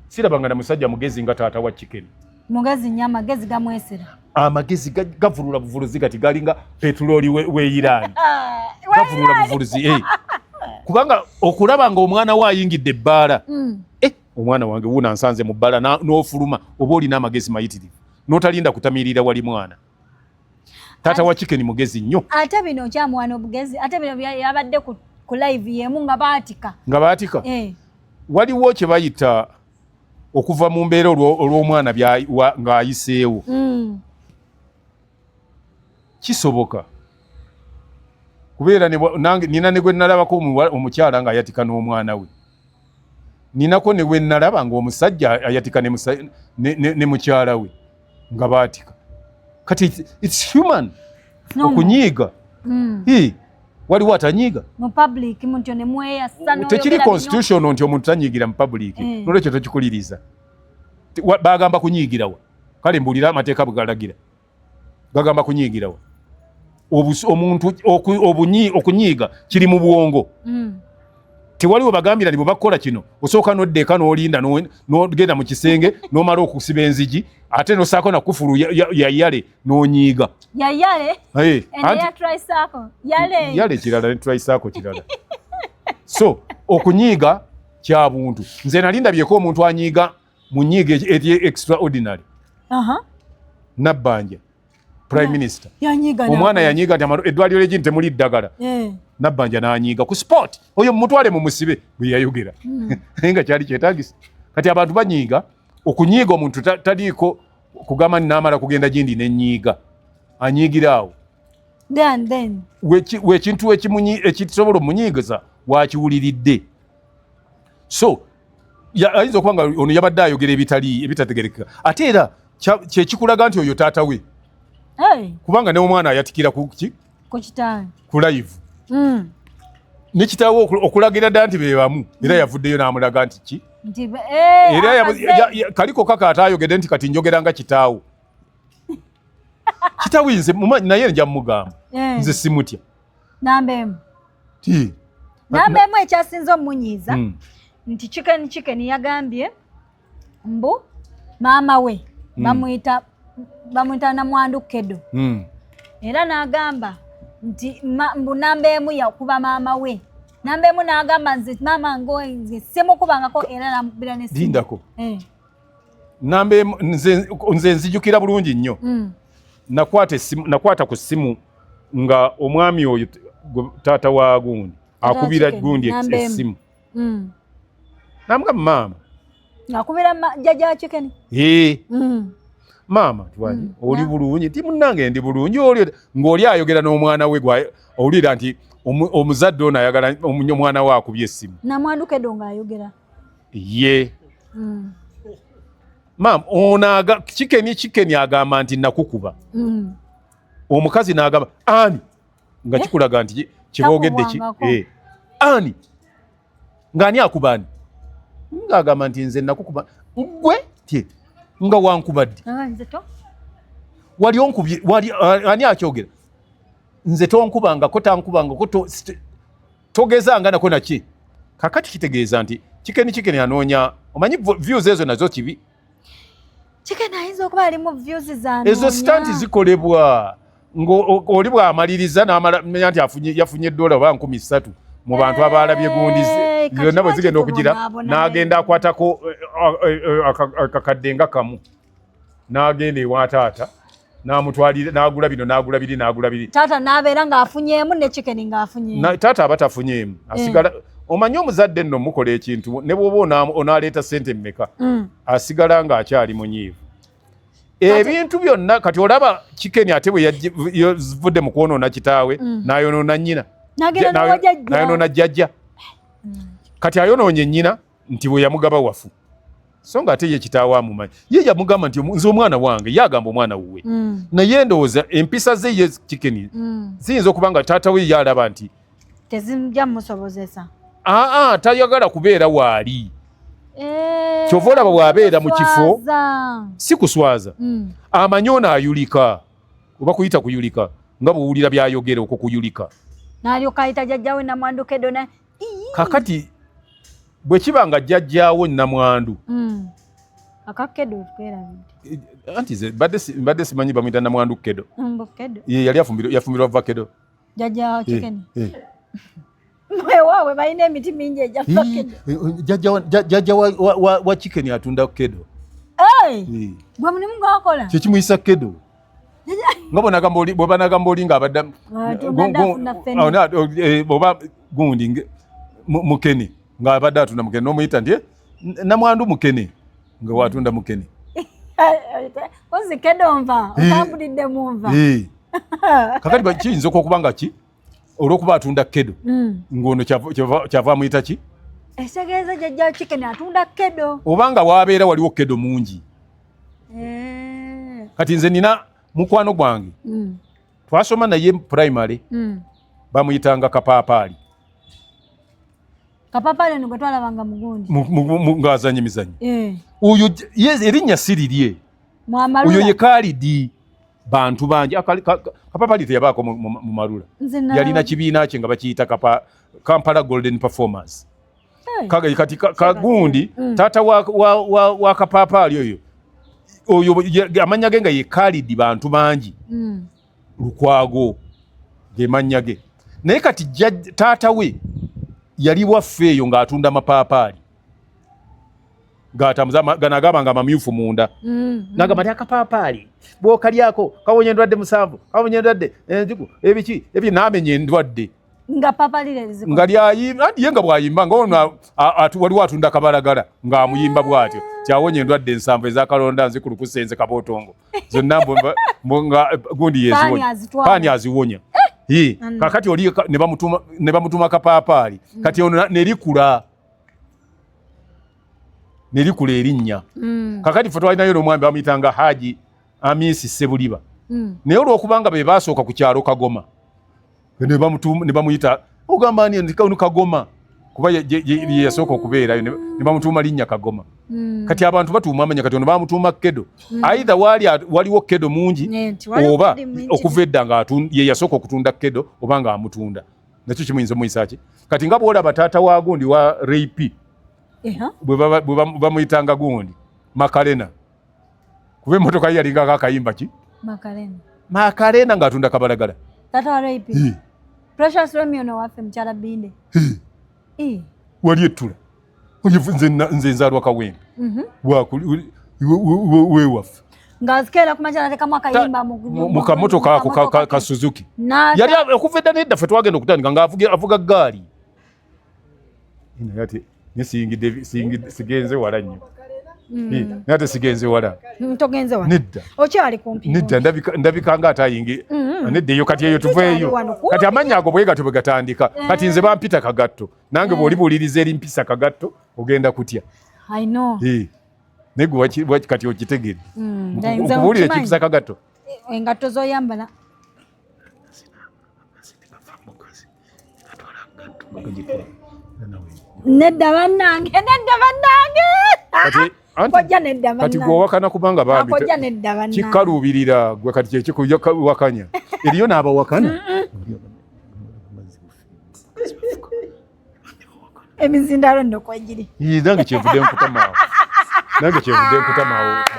sirabanga na musajja mugezi nga taata wa Kikeni mugezi nnyo amagezi gamwesera amagezi gavulula buvuluzi gati galinga petroli weeyiraani gavulula buvuluzi kubanga okulaba nga omwana we ayingidde ebbaala omwana wange wuuna nsanze mu bbaala n'ofuluma oba olina amagezi mayitirivu n'otalinda kutamirira wali mwana taata wa Kikeni mugezi nnyo ate bino kyamuwana obugezi ate bino yabadde ku live yemu nga baatika waliwo kye bayita okuva mu mbeera olw'omwana ng'ayiseewo kisoboka kubeera nina ne gwe nalabako omukyala ng'ayatika n'omwana we ninako ne gwe nalaba ng'omusajja ayatika ne mukyala we nga baatika kati it's human okunyiiga waliwo atanyiiga mu public muntu ne mweyasa tekiri constitution nti omuntu tanyiigira mu public nolwekyo tokikuliriza bagamba kunyiigirawa kale mbuulira amateeka bwegalagira bagamba kunyiigirawa omuntu okunyiiga kiri mu bwongo tewaliwo bagambira ni bwe bakola kino osooka n'oddeeka n'olinda n'ogenda mu kisenge n'omala okusiba enzigi ate n'osaako na kufulu yayale n'onyiiga yale kirala ne tricycle kirala so okunyiiga kya buntu nze nali ndabyeko omuntu anyiiga mu nyiiga extraordinary Nabbanja prime minister omwana yanyiiga nti eddwaliro ly'egini temuli ddagala Nabbanja n'anyiiga ku sport oyo mutwale mu musibe bwe yayogera naye nga kyali kyetagisa kati abantu banyiiga okunyiiga omuntu taliiko kugamba n'amala kugenda gindi nenyiiga anyiigiraawo wekintu ekisobola omunyiigiza wakiwuliridde so ayinza okuba nga ono yabadde ayogera ebitategerekeka ate era kyekikulaga nti oyo taata we kubanga n'omwana ayatikira ku live ne kitaawe okulagira dda nti bebamu era yavuddeyo n'amulaga nti ki era kaliko kaka ataayogedde nti kati njogera nga kitaawo kitaawe nze naye nja mugamba nze simutya namba emu ekyasinze omunyiiza nti Kikeni yagambye maama we bamuyita namwandu Kedo era n'agamba nti namba emu yakuba maama we. Namba emu n'agamba nze maama nze simukubangako era namukubira n'essimu. Lindako. Namba emu nze nzijukira bulungi nnyo. Nakwata ku ssimu nga omwami oyo taata wa gundi akubira gundi essimu. Namugamba maama. Akubira jjajja Chicken. Maama twali oli bulungi ti munnange ndi bulungi oli ng'oli ayogera n'omwana we gwa owulira nti omuzadde ono ayagala omwana we akubye essimu. Namwanduka Edo ng'ayogera. Ye. Maama ono Chicken agamba nti nakukuba. Omukazi n'agamba ani nga kikulaga nti kiboogedde ki ani ng'ani akubani ng'agamba nti nze nakukuba gwe tye nga wankubadde wali onkubye wali ani akyogera nze tonkubangako tankubangako togezanga nako naki kakati kitegeeza nti Chicken anoonya omanyi views ezo nazo kibi. Chicken ayinza okuba alimu views zanoonya ezo stanti zikolebwa ng'oli bw'amaliriza n'amanya nti yafunye $3 oba 3,000 mu bantu abalabye gundi zonna bwe zigenda okugira n'agenda akwatako akakadde nga kamu n'agenda ewa taata n'amutwalira n'agula bino n'agula biri taata n'abeera ng'afunyeemu ne Chicken ng'afunyeemu taata aba tafunyeemu asigala omanyi omuzadde nno mukola ekintu ne bw'oba onaaleeta ssente mmeka asigala ng'akyali munyiivu. Ebintu byonna kati olaba Chicken ate bwe yavudde mu kwonoona kitaawe n'ayonoona nnyina n'ayonoona jjajja kati ayonoonye nnyina nti bwe yamugaba wafu so nga ate ye kitaawe amumanyi ye yamugamba nti nze omwana wange ye agamba omwana wuwe naye ndowooza empisa ze ye Chicken ziyinza okuba nga taata we ye alaba nti tezimujja musobozesa tayagala kubeera waali kyova olaba bw'abeera mu kifo si kuswaza amanyi ono ayulika oba kuyita kuyulika nga bw'owulira by'ayogera okwo kuyulika n'alyoka ayita jjajjaawe Namwandu Edo kakati bwe kiba nga jjajjaawo Namwandu akakedo twerabidde anti ze mbadde simanyi bamuyita Namwandu Kedo ye yali yafumbirwa vakedo jjajja Chicken mwewawe balina emiti mingi ejja jjajja wa Chicken atunda kedo gwe mulimu gwakola kyekimuyisa kedo nga bwe banagamba oli ng'abadde oba gundi mukene ng'abadde atunda mukene n'omuyita nti Namwandu mukene nga watunda mukene ozi kedo nva otambulidde mu nva kakati kiyinza okuba nga ki olw'okuba atunda kedo ng'ono kyava amuyita ki etegeeza jjajja Chicken atunda kedo oba nga waabeera waliwo kedo mungi kati nze nina mukwano gwange twasoma naye primary bamuyitanga Kapaapaali ono gwe twalabanga mugundi ng'azanya emizannyo oyo erinnya sirirye oyo ye Khalidi bantu bangi Kapaapaali teyabaako mu Marula yalina kibiina kye nga bakiyita Kampala Golden Performers kati kagundi taata wa Kapaapaali oyo amanya ge nga ye Khalidi bantu bangi Lukwago ge mannya ge naye kati taata we yali waffe eyo ng'atunda mapaapaali ganagamba nga amamyufu munda nagamba ti akapaapaali bw'okalyako kawonya endwadde 7 kawonya endwadde enziku ebiki ebyo n'amenya endwadde nga paapaali nga lyayimba ye nga bw'ayimba nga ono waliwo atunda kabalagala ng'amuyimba bw'atyo kyawonya endwadde 7 ezakalonda nzikulukusa enze kabootongo zonna nga gundi yeziwonya paani aziwonya kakati oli ne bamutuma kapaapaali kati ono nerikula erinnya kakati fe twalinayo n'omwami bamuyitanga Haji Amisi Sebuliba naye olw'okubanga be baasooka ku kyalo Kagoma ne bamuyita ogamba ani Kagoma kuba ye yasooka okubeerayo ne bamutuuma linnya Kagoma kati abantu batuuma amanya kati ono bamutuuma Kedo aidha waliwo Kedo mungi oba okuva edda nga ye yasooka okutunda Kedo oba nga amutunda nakyo kimuyinza omuyisa ki kati nga bw'olaba taata wa gundi wa Reipi bwe bamuyitanga gundi Makalena kuba emmotoka ye yalingako akayimba ki Makarena ng'atunda kabalagala. Tata wareipi. Precious Romeo no wafe mchala binde. Wali ettula. Nze nzaalwa Kawempe. We wafe. Ngazikela kumanja nateka mwakayimba mu kamotoka ako ka Suzuki. Yali okuva edda nedda ffe twagenda okutandika ng'avuga ggaali. Yati sigenze wala nnyo. Nate sigenze wala. Ntogenze wala. Nedda. Okyali kumpi. Nedda ndabika nga atayingi. Nedda eyo kati eyo tuveeyo. Kati amanya ago bwe gato begatandika. Kati nze bampita Kagatto. Nange bw'oli buuliriza eri mpisa Kagatto ogenda kutya. I know. Nego kati okitegere. Okubuulira ekipisa Kagatto. Engatto zoyambala. Nedda bannange. Kati gwe owakana kubanga bambi kikaluubirira gwe kati kyekikuja wakanya eriyo n'abawakana emizindalo nno kwegiri nange kyevudde nkutamaawo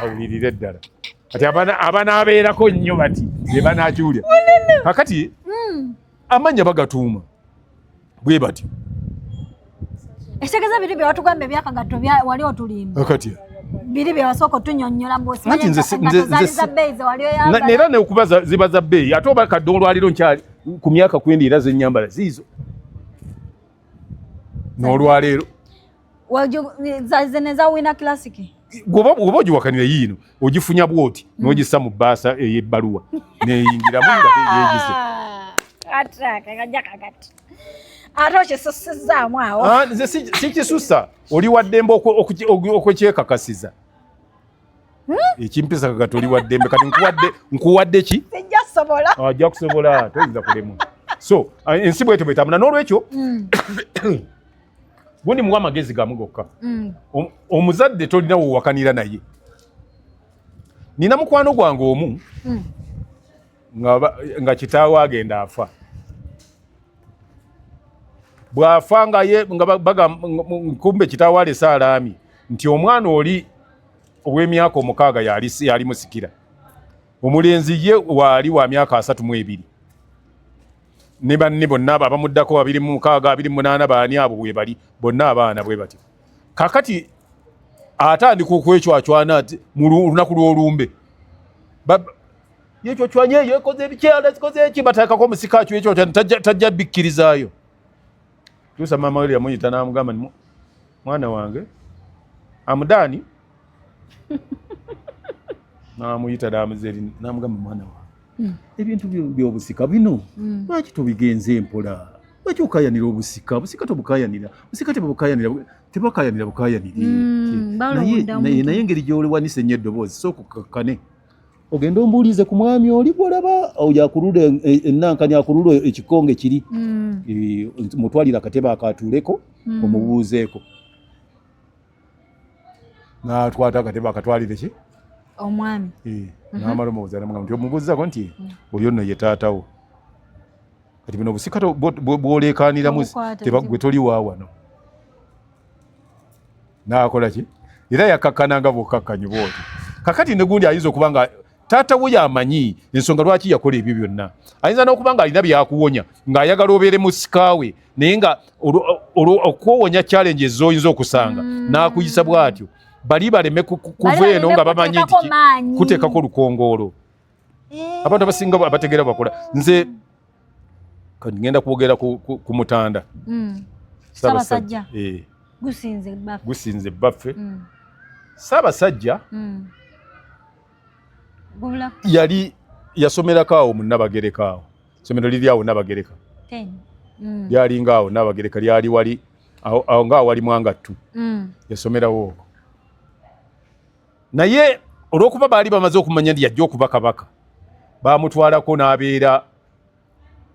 bawulirire eddala kati abanaabeerako nnyo bati be banaakyulya kakati amannya bagatuuma bwe batyo. Ekitegeeza biri bye watugamba ebyakagatto wali otulimba. Kati biri bye wasooka otunnyonnyola era neokuba ziba za bbeeyi ate oba kadde olwaliro nkyali ku myaka kwendi era zennyambala ziizo n'olwaleero zeneza wina classic oba ogiwakanira yiino ogifunya bwoti n'ogissa mu bbaasa ey'ebbaluwa neeyingiramu nga yeegize ate okisussizaamu awo. Nze si kisussa oli waddembe okwekyekakasiza ekimpisa Kagatto oli waddembe kati nkuwadde ki sijja kusobola ajja kusobola toyinza kulemu so ensi bwetyo bwetambula n'olwekyo gundi muwa amagezi gamu gokka omuzadde tolina wowakanira naye. Nina mukwano gwange omu nga kitaawe agenda afa bw'afa nga kumbe kitaawe alese alaami nti omwana oli ow'emyaka 6 yali musikira omulenzi ye waali wa myaka 32 ne banne bonna abamuddako 26 28 baani abo bwe bali bonna abaana bwe bati kakati atandika okwecwacwana mu lunaku lw'olumbe yekyo chwanye yekoze bikyala zikoze eki batakako omusika kyo ekyo tajja bikkirizaayo. Tusa mama yali amuyita n'amugamba mwana wange amudani n'amuyita n'amuzeri n'amugamba mwana wange ebintu by'obusika bino lwaki tobigenze empola lwaki okayanira obusika tobukayanira busika tebakayanira bukayanire naye engeri gy'oliwanisa ennyo eddoboozi sookukakkane ogenda ombuulize ku mwami oli gwolaba yakulula ennankani akulula ekikonge kiri mutwalira akatebe akatuuleko omubuuzeeko n'atwata akatebe akatwalire ki omwami n'amala omubuuza namugamba nti omubuuzako nti oyo nno ye taatawo kati bino obusika bw'oleekaaniramu gwe toli wa wano n'akola ki era yakakkananga bw'okkakkanyi bw'oti kakati ne gundi ayinza okuba nga taata we yamanyi ensonga lwaki yakola ebyo byonna ayinza n'okuba nga alina byakuwonya ng'ayagala obeere musikaawe naye nga okwowonya challenge ez'oyinza okusanga n'akuyisa bw'atyo bali baleme kuva eno nga bamanyi nti kuteekako olukongoolo abantu abasinga abategeera bakola nze ngenda kwogera ku Mutanda Ssaabasajja gusinze bbaffe Ssaabasajja yali yasomerako awo mu Nabagereka awo somero liri awo Nabagereka lyalinga awo Nabagereka lyali wali awo nga wali Mwangattu yasomerawo okwo naye olw'okuba baali bamaze okumanya nti yajja okuba kabaka baamutwalako n'abeera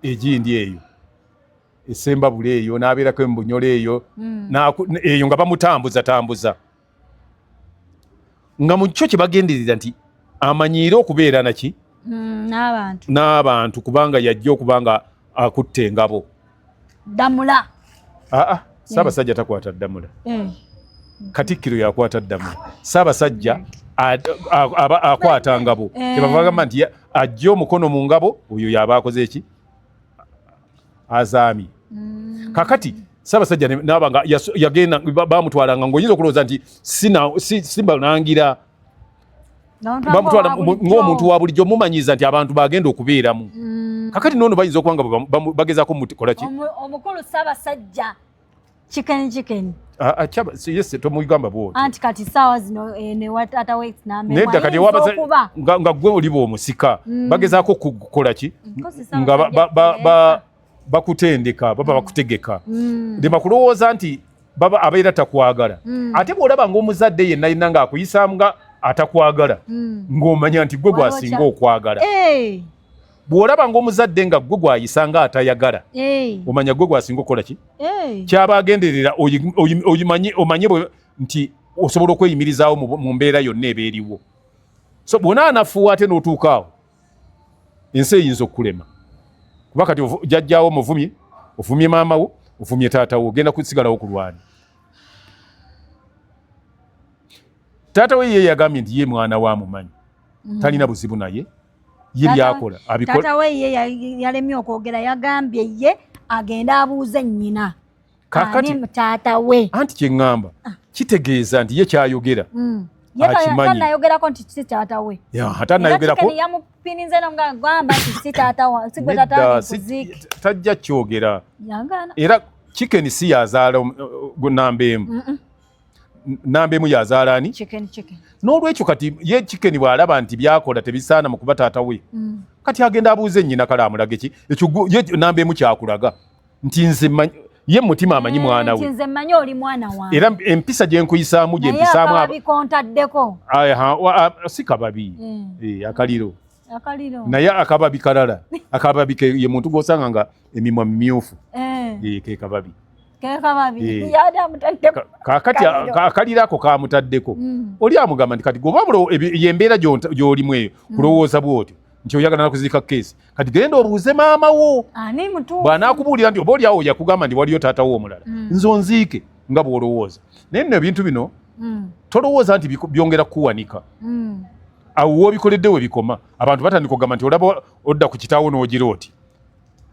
egindi eyo Essembabule eyo n'abeerako Embunyola eyo eyo nga bamutambuza nga mu kyo kye bagenderera nti amanyiire okubeera naki n'abantu kubanga yajja okuba nga akutte engabo Ddamula Ssaabasajja takwata Ddamula Katikkiro yakwata Ddamula Ssaabasajja akwata ngabo kyebava bagamba nti ajja omukono mu ngabo oyo yaba akoze eki azaami kakati Ssaabasajja n'abanga yagenda bamutwalanga ng'oyinza okulowooza nti simbalangira bamutwala ng'omuntu wa bulijjo mumanyiza nti abantu bagenda okubeeramu kakati noono bayinza okuba nga bagezaako mukola ki omukulu Ssaabasajja chicken yes tomugamba bwoti anti kati saawa zino ne watata weeks nedda kati nga gwe oliba omusika bagezaako kukola ki nga bakutendeka baba bakutegeka ndema kulowooza nti baba abeera takwagala ate bw'olaba ng'omuzadde yenna yenna ng'akuyisaamu nga atakwagala ng'omanya nti gwe gwasinga okwagala bw'olaba ng'omuzadde nga gwe gwayisa nga atayagala omanya gwe gwasinga okukola ki kyaba agenderera omanye nti osobola okweyimirizaawo mu mbeera yonna eba eriwo so bw'ona anafuwa ate n'otuuka awo ensi eyinza okukulema kuba kati jjajjaawo muvumye ofumye maama wo ofumye taata wo ogenda kusigalawo kulwani taata we ye yagambye nti ye mwana wa mumanyi talina buzibu naye ye byakola abikola taata we ye yalemye okwogera yagambye ye agenda abuuze nnyina kakati taata we anti kyeŋŋamba kitegeeza nti ye kyayogera tanayogerako nti si taata we tanayogerako yamupinize nogamba nti si taata wa si gwe taata wa kuziiki tajja kyogera era chicken si yazaala nambeemu yazaala ani n'olwekyo kati ye chicken bw'alaba nti byakola tebisaana mu kuba taata we kati agenda abuuze nnyina kale amulage ki ekyo ye nambeemu kyakulaga nti nze ye mutima amanyi mwana we nze mmanyi oli mwana wange era empisa gye nkuyisaamu gye mpisaamu abikontadeko si kababi akaliro naye akababi kalala akababi ye muntu g'osanga nga emimwa mimyufu ke kababi kakati akaliro ako kamutaddeko oli amugamba nti kati goba yembeera gy'olimu eyo kulowooza bw'otyo nti oyagala nakuziika keesi kati genda obuuze maama wo bw'anaakubuulira nti oba oli awo yakugamba nti waliyo taata wo omulala nze onziike nga bw'olowooza naye nno ebintu bino tolowooza nti byongera kukuwanika awo w'obikoledde we bikoma abantu batandika okugamba nti olaba odda ku kitaawo n'ogira oti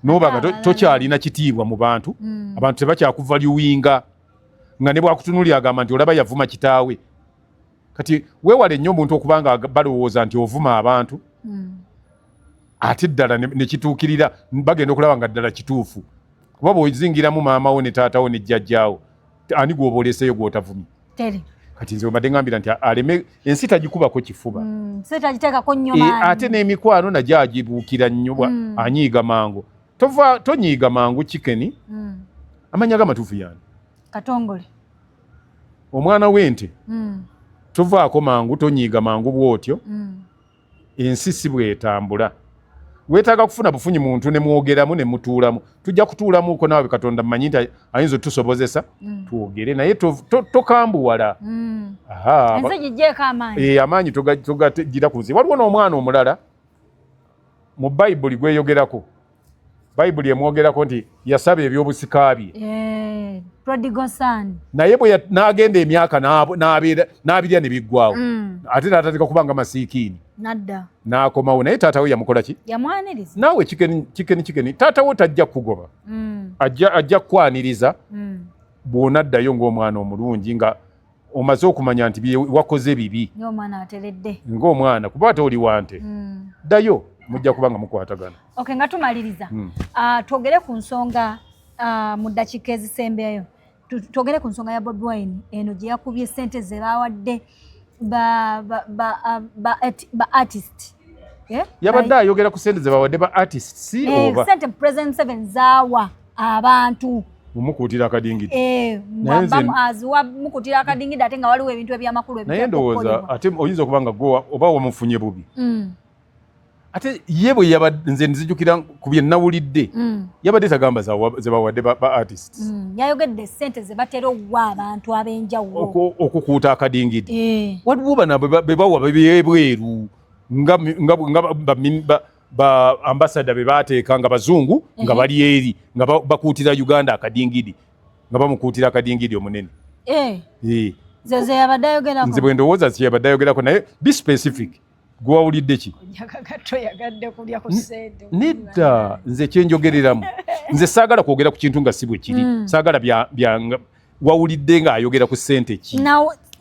n'obanga tokyalina kitiibwa mu bantu abantu tebakyakuvalyuwinga nga ne bwakutunuulira agamba nti olaba yavuma kitaawe kati weewale nnyo omuntu okubanga balowooza nti ovuma abantu ate ddala nekituukirira bagenda okulaba nga ddala kituufu kuba bw'ozingiramu maama wo ne taata wo ne jjajjaawo ani gw'oba oleseeyo gw'otavumye kati nze mbadde ngambira nti aleme ensi tagikubako kifuba ate n'emikwano nagyo agibuukira nnyo anyiiga mangu tonyiiga mangu chicken amanya gamatuufu yani katongole omwana w'ente tovaako mangu tonyiiga mangu bw'otyo ensi si bwetambula weetaaga kufuna bufunyi muntu ne mwogeramu ne mutuulamu tujja kutuulamuko naawe Katonda mmanyi nti ayinza otusobozesa twogere naye tokambuwala ensi gigyeeko amaanyi amaanyi togagira ku nsi waliwo n'omwana omulala mu bayibuli gweyogerako bayibuli emwogerako nti yasaba ebyobusika bye prodigal son naye bwe n'agenda emyaka n'abirya ne biggwawo ate n'atandika kubanga masiikiini nadda n'akomawo naye taata we yamukola ki yamwaniriza naawe chicken taata we tajja kukugoba ajja kukwaniriza bw'onaddayo ng'omwana omulungi nga omaze okumanya nti wakoze bibi ng'omwana ateredde ng'omwana kuba ate oli wante ddayo mujja kubanga mukwatagana nga tumaliriza twogere ku nsonga mu ddakiika ezisembeyo twogere ku nsonga ya Bobi Wine eno gye yakubye ssente ze baawadde ba artist yabadde ayogera ku ssente ze bawadde ba artist si oba ssente President 7 zaawa abantu mumukuutira akadingidi aziwa mukutira akadingidi ate nga waliwo ebintu ebyamakulu naye ndowooza ate oyinza okuba nga oba wamufunye bubi ate ye bwe yabadde nze nzijukira ku bye nnawulidde yabadde tagamba ze bawadde ba artists yayogedde ssente ze batera okuwa abantu ab'enjawulo okukuuta akadingidi waliwo bana be bawa bebweru nga ba ambasada be baateeka nga bazungu nga bali eri nga bakuutira Uganda akadingidi nga bamukuutira akadingidi omunene Zoze yabadayogera ko. Nze bwendowoza si yabadayogera ko naye be specific. Gwawulidde ki? Nyakagato yagadde kulya ku sente. Nedda nze kyenjogereramu. Nze saagala kwogera ku kintu nga si bwe kiri. Saagala byanga wawulidde nga ayogera ku sente ki.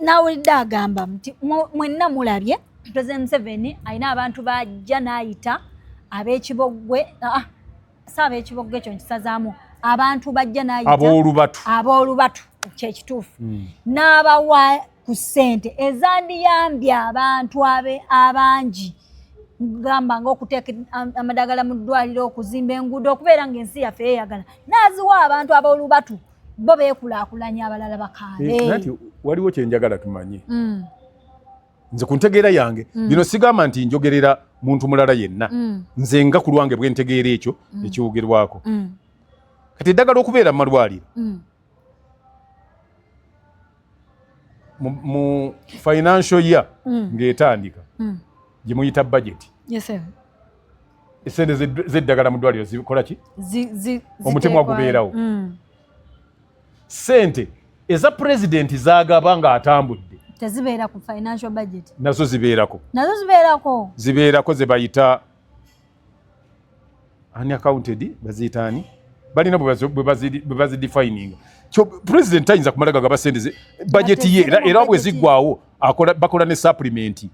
Nawulidde agamba nti mwenna mulabye President Museveni alina abantu bajja n'ayita ab'ekibogwe saaba ekibogwe ekyo nkisazaamu abantu bajja n'ayita aboolubatu kyekituufu n'abawa ku ssente ezandiyambye abantu abangi gamba ng'okuteeka amadagala mu ddwaliro okuzimba enguudo okubeera ng'ensi yaffe yeeyagala n'aziwa abantu aboolubatu bo beekulaakulanya abalala bakaale. Nati waliwo kyenjagala tumanye. Nze ku ntegeera yange bino sigamba nti njogerera muntu mulala yenna. Nze nga ku lwange bwe ntegeera ekyo ekyogerwako. Kati eddagala okubeera mu malwaliro mu financial year ng'etandika gye muyita budget. Yes sir. Esente z'eddagala mu ddwaliro zikola ki? Omutima gubeerawo. Sente eza president zaagaba ng'atambudde tezibeera ku financial budget. Nazo zibeerako. Zibeerako ze bayita unaccounted baziyita ani? Balina bwe bazidefining. Kyo president tayinza kumala gagaba sente ze budget ye era bwe ziggwawo bakola ne supplement.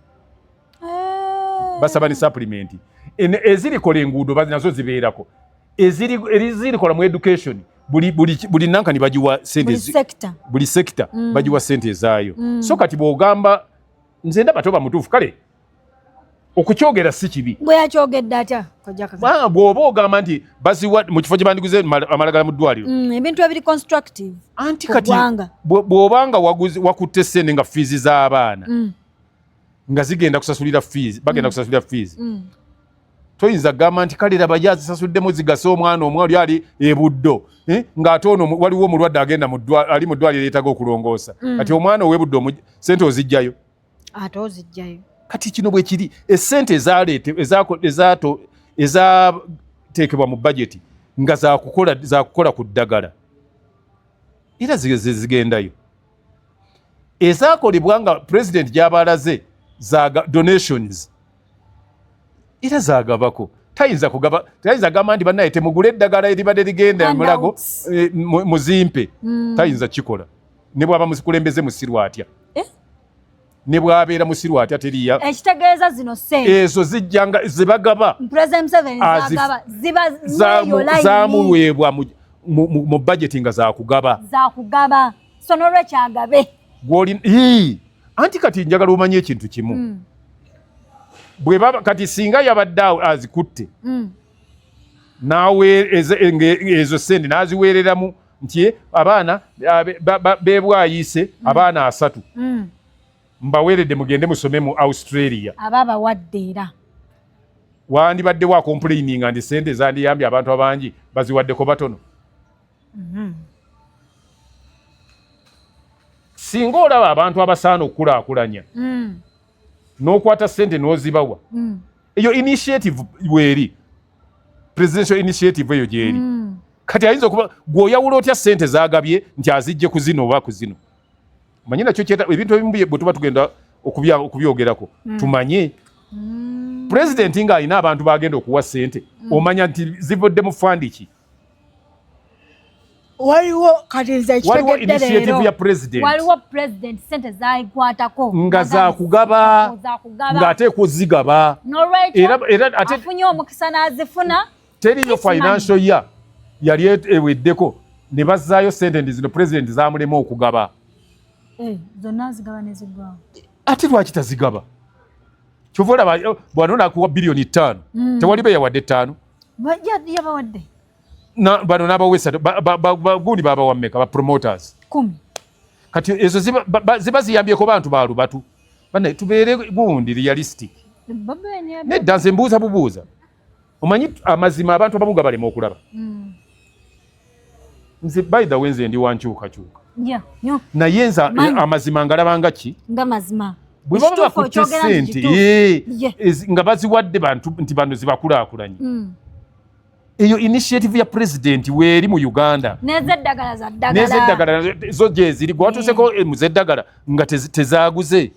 Basaba ne supplement. Ezirikola enguudo nazo zibeerako. Ezirikola mu education buli nankani bagiwa sente buli sector bagiwa sente zaayo. So kati bw'ogamba nze ndaba toba mutuufu kale okukyogera si kibi. Bwe yakyogedde atya bw'oba ogamba nti baziwa mu kifo gye bandiguze amalagala mu ddwaliro ebintu ebiri constructive anti kati bw'obanga wakutte sente nga fees z'abaana nga zigenda kusasulira fees bagenda kusasulira fees toyinza gamba nti kale laba yazisasuddemu zigasa omwana omwali ali ebuddo ng'ate ono waliwo omulwadde agenda ali mu ddwaliro yeetaga okulongoosa kati omwana ow'ebuddo sente ozijjayo ate ozijjayo. Kati kino bwe kiri essente ezaateekebwa mu budget nga zakukola ku ddagala era zigendayo ezaakolebwa nga president gy'abalaze za donations era zaagabako. Tayinza gamba nti bannaye temugula eddagala eribadde ligenda mulago muzimpe. Tayinza kikola ne bw'aba mukulembeze musiru atya ne bw'abeera musiru atya teriya ekitegeeza zino sente ezo zijjanga zibagaba President Museveni zaamuweebwa mu budget nga zaakugaba so n'olwekyo agabe anti kati njagala omanye ekintu kimu bwe baba kati singa yabadde azikutte naawe ezo sente n'aziweereramu nti abaana beebwayise abaana 3 mbaweeredde mugende musome mu Australia ababawadde era wandibaddewo complaining ndi sente zandiyambye abantu abangi baziwaddeko batono. Singa olaba abantu abasaana okukulaakulanya n'okwata sente n'ozibawa eyo initiative weeri presidential initiative eyo gyeri kati ayinza okuba gw'oyawula otya sente zaagabye nti azijje ku zino oba ku zino. Manye nakyo kyeta ebintu ebimu bwe tuba tugenda okubyogerako tumanye president nga alina abantu bagenda okuwa sente omanya nti zivudde mu fandi ki. Waliwo kati nze ekitegedde initiative ya president waliwo president sente zaayikwatako nga zaakugaba ng'ateekwa ozigaba era afunye omukisa n'azifuna teriyo financial year yali eweddeko ne bazzaayo sente ndi zino president zaamulema okugaba. Zonna zigaba nezigwawo ate lwaki tazigaba? Kyova olaba bw'ano nakuwa biliyoni 5 tewali be yawadde 5 yabawadde bano n'abawesa gundi babawa mmeka ba promoters 10 kati ezo ziba ziyambyeko bantu balubatu bane tubeere gundi realistic nedda nze mbuuza bubuuza omanyi amazima abantu abamu gabalema okulaba nze by the way nze ndi wankyukakyuka naye nze amazima ngalabanga ki nga mazima bwe baba bakutte sente nga baziwadde bantu nti bano zibakulaakulanye eyo initiative ya president weeri mu Uganda nezeddagala za ddagala nezeddagala zo gye ziri gwatuseko muzeddagala nga tezaaguze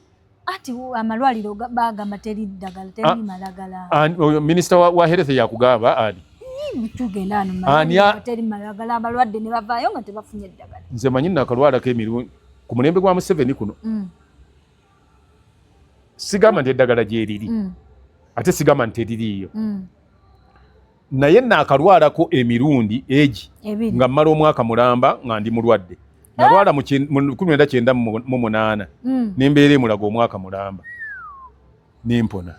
ati amalwaliro bagamba teri ddagala teri malagala minister wa health yakugamba ani tugenda ano malwaliro teri malagala abalwadde ne bavaayo nga tebafunye ddagala nze manyi nakalwalako emirundi ku mulembe gwa Museveni kuno sigamba nti eddagala gyeriri ate sigamba nti teririiyo naye naakalwalako emirundi egi nga mmala omwaka mulamba nga ndi mulwadde nalwala mu 1998 nembeera emulago omwaka mulamba nempona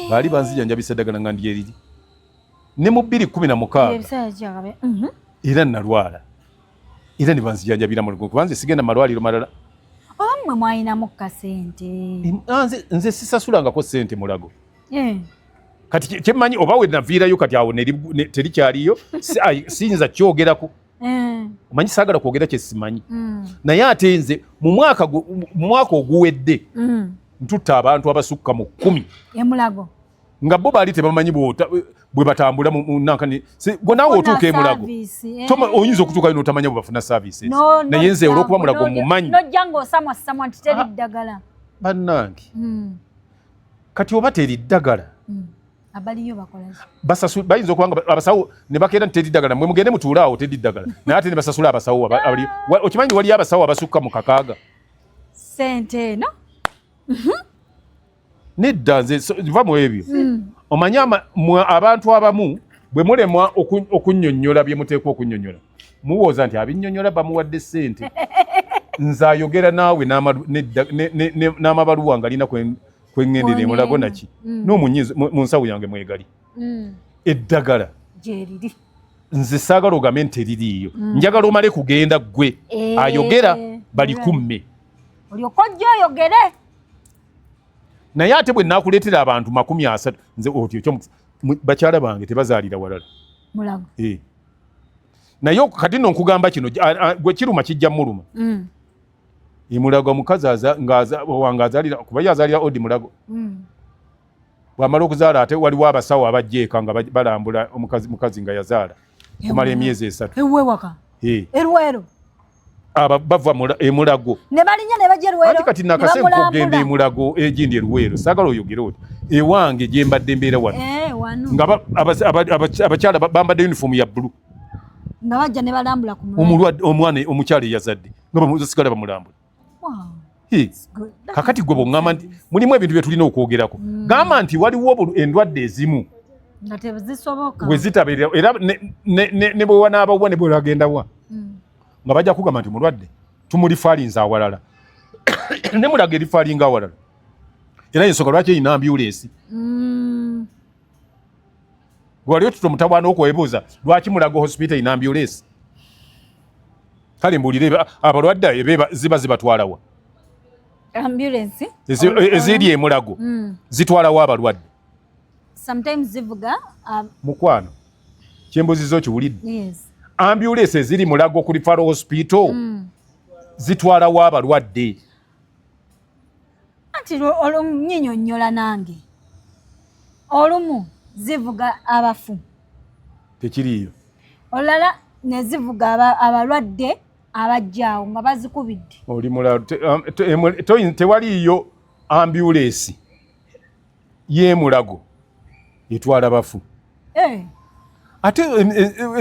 baali banzijanjabisa eddagala nga ndyeriri ne mu 2016 era nalwala era ne banzijanjabira mulago kubanze sigenda malwaliro malala omwe mwayinamu kasente nze sisasulangako sente mulago kati kyemmanyi oba we naviirayo kati awo terikyaliyo siyinza kyogerako omanyi saagala kwogera kyesimanyi naye ate nze mu mwaka oguwedde ntutta abantu abasukka mu 10 emulago nga bo baali tebamanyi bwe batambula munankani gwe naawe otuuka emulago oyinza okutuukayo n'otamanya bwe bafuna services naye nze olw'okuba mulago mumanyi nojja ng'osamwasamwa nti teri ddagala bannange kati oba teri ddagala abaliyo bakola bayinza okuba nga abasawo ne bakeera nti teri ddagala mwe mugende mutuule awo teri ddagala naye ate ne basasula abasawo okimanyi waliyo abasawo abasukka mu kakaaga sente eno nedda nze va mu ebyo omanyi abantu abamu bwe mulemwa okunnyonnyola bye muteekwa okunnyonnyola muwooza nti abinnyonnyola bamuwadde ssente nze ayogera naawe n'amabaluwa nga alina kweŋŋendera emulago naki n'omunyiizi mu nsawo yange mwegali eddagala gyeriri nze saagala ogambe nti teririiyo njagala omale kugenda ggwe ayogera balikumme olyoka ojja oyogere naye ate bwe naakuleetera abantu 30 nze otyo bakyala bange tebazaalira walala mulago naye kati nno nkugamba kino gwe kiruma kijja muluma emulago omukazi wange azaalira kuba yazaalira odi mulago bwamala okuzaala ate waliwo abasawo abajja eka nga balambula mukazi nga yazaala kumala emyezi 3 ewewaka erwero bava emulago ne balinya ne bajja erwero kati nakase nkugenda emulago egindi erwero saagala oyogere oti ewange gye mbadde mbeera wano nga abakyala bambadde uniform ya bbulu nga bajja ne balambula ku omwana omukyala eyazadde nga bamusigala bamulambula kakati gwe bw'oŋŋamba nti mulimu ebintu bye tulina okwogerako gamba nti waliwo endwadde ezimu nga tezisoboka bwe zitabeera era ne bwe wanaabawa ne bwe bagenda wa nga bajja kugamba nti mulwadde tumulifaalinza awalala ne mulaga erifaalinga awalala era yensonga lwaki eyina ambyulensi waliyo tutomutabaana okwebuuza lwaki mulaga hospital eyina ambyulensi kale mbuulire abalwadde ziba zibatwalawa ambulance eziri emulago zitwalawo abalwadde sometimes zivuga mukwano kyembuzizo kiwulidde ambulance eziri mulago ku referral hospital zitwalawo abalwadde anti olunyinyonnyola nange olumu zivuga abafu tekiriiyo olala ne zivuga abalwadde abajjaawo nga bazikubidde oli mulala tewaliiyo ambulance y'emulago etwala bafu ate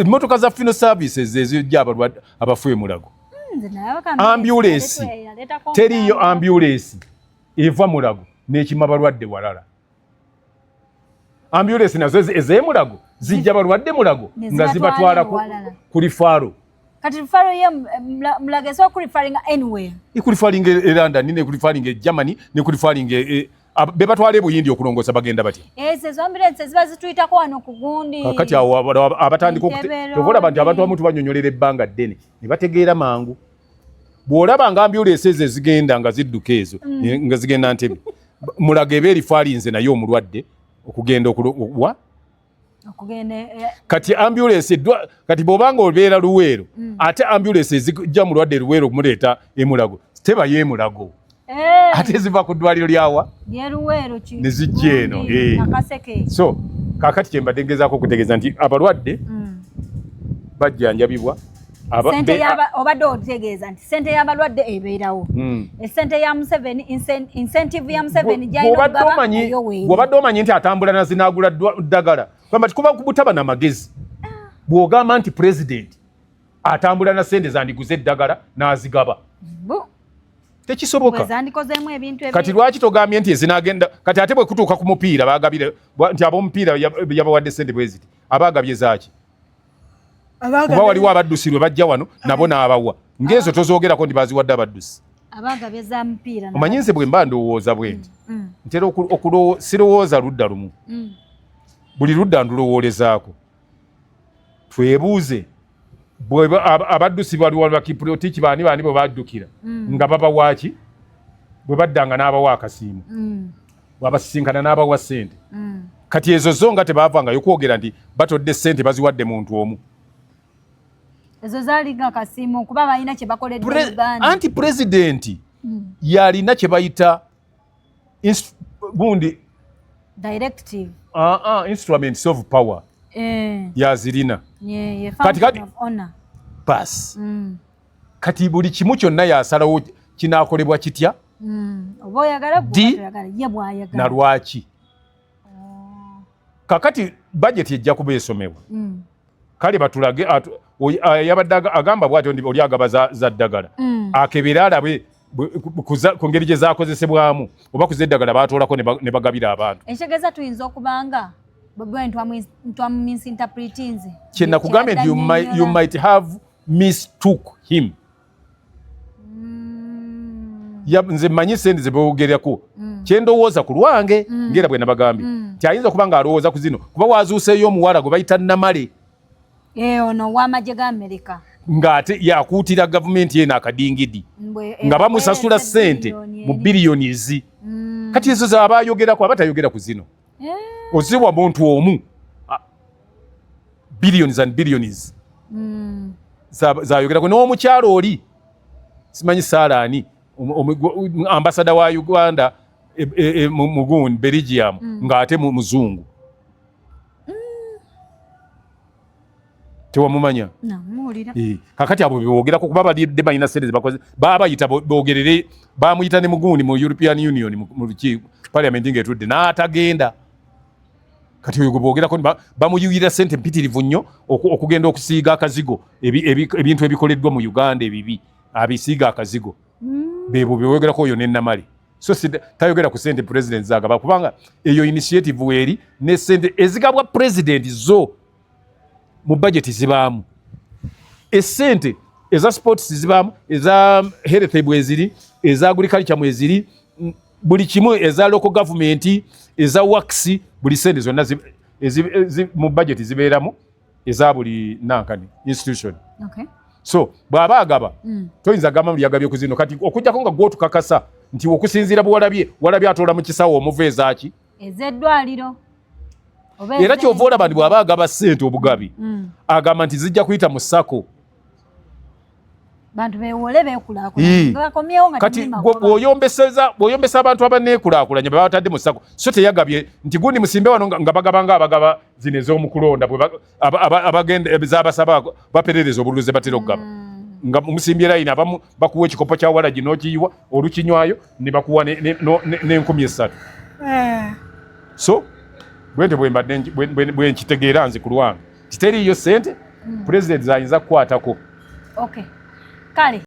emmotoka za funeral services ezijja abalwadde abafu emulago ambulance teriiyo ambulance eva mulago n'ekima abalwadde walala ambulance nazo ez'emulago zijja balwadde mulago nga zibatwala ku rifaaro kati rifaaro ye mulago esobola kurifaringa anywhere ikurifaringa e London nekurifaringa e Germany nekurifaringa be batwala ebuyindi okulongoosa bagenda batya ezo ambulance ziba zituyitako wano ku gundi kakati awo abatandika tovolaba nti abantu abamu tubanyonyolera ebbanga ddene ne bategeera mangu bw'olaba nga ambulance ezo ezigenda nga zidduka ezo nga zigenda Ntebe mulago eba erifaalinze naye omulwadde okugenda kati ambulance kati bw'obanga obeera Luweero ate ambulance ezijja mulwadde Luweero okumuleeta emulago teba y'emulago ate ziva ku ddwaliro lyawa Luweero ne zijja eno so kakati kyembadde ngezaako okutegeeza nti abalwadde bajjanjabibwa sente obadde otegeeza nti sente y'abalwadde ebeerawo esente ya Museveni incentive ya Museveni bw'obadde omanyi nti atambula nazi n'agula ddagala kwamba kuba butaba na magezi bw'ogamba nti pulezidenti atambula na sente zandiguze eddagala n'azigaba tekisoboka kati lwaki togambye nti ezinagenda kati ate bwe kutuuka ku mupiira bagabire nti ab'omupiira yabawadde sente bwe ziti abagabye zaaki kuba waliwo abaddusi lwe bajja wano nabo n'abawa ng'ezo tozoogerako nti baziwadde abaddusi omanyi nze bwe mba ndowooza bwe nti ntera sirowooza ludda lumu buli ludda ndulowoolezaako twebuuze abaddusi baliwo bakipolitiki baani bwe baddukira nga baba waaki bwe baddanga n'abawa akasiimu wabasisinkana n'abawa ssente kati ezo zo nga tebaavangayo kwogera nti batodde ssente baziwadde muntu omu ezo zaalinga kasiimu kuba balina kye bakoledde Uganda anti pulezidenti yalina kye bayita gundi directive instruments of power yazirina kati pass kati buli kimu kyonna yasalawo kinaakolebwa kitya oba oyagala ye bw'ayagala na lwaki kakati budget ejja kuba esomebwa kale batulage yabadde agamba bw'atyo ndi oli agaba za ddagala akebere alabe ku ngeri gye zaakozesebwamu oba kuzeddagala baatoolako ne bagabira abantu ekitegeeza tuyinza okubanga misinterpretinze kyenakugambye nti you might have mistook him nze mmanyi sente zeboogerako kyendowooza ku lwange ngera bwe nabagambye nti ayinza okuba nga alowooza ku zino kuba waazuuseeyo omuwala gwe bayita Namale ono ow'amagye ga Amerika ng'ate yakuutira gavumenti yeeno akadingidi nga bamusasula ssente mu biliyonizi kati ezo zaaba ayogerako aba tayogera ku zino ozibwa muntu omu billions and billions zayogerako n'omukyalo oli simanyi Saalaani ambasada wa Uganda mu Belgium ng'ate muzungu tewamumanya kakati abo bewogerako kuba balidde balina sente zebakoze baba bayita boogerere bamuyita ne mugundi mu European Union mu parliament ng'etudde n'atagenda kati oyo boogerako bamuyuyira sente mpitirivu nnyo okugenda okusiiga akazigo ebintu ebikoleddwa mu Uganda ebibi abisiiga akazigo bebo bewogerako oyo ne Namale so tayogera ku sente president zagaba kubanga eyo initiative weeri ne sente ezigabwa president zo mu budget zibaamu esente eza sports zibaamu eza health bweziri eza agriculture mweziri buli kimu eza local government eza works buli sente zonna mu budget zibeeramu eza buli nankani institution so bw'aba agaba toyinza gamba buli yagabye ku zino kati okujjako nga gw'otukakasa nti okusinziira bwe walabye atoola mu kisawo omuva ezaaki ez'eddwaliro era kyova olaba nti bw'aba agaba ssente obugabi agamba nti zijja kuyita mu sako bantu bewole bekulaakulanya kati bw'oyombesa abantu abaneekulaakulanya be batadde mu sako so teyagabye nti gundi musimbe wano nga bagaba abagaba zino ez'omukulonda z'abasaba baperereza obululuze batera okugaba nga musimbye layini abamu bakuwa ekikopo kya walagi n'okiyiwa olukinywayo ne bakuwa n'3,000 so bwente bwe nkitegeera nze ku lwange kiteriiyo ssente pulezidenti zayinza kukwatako kale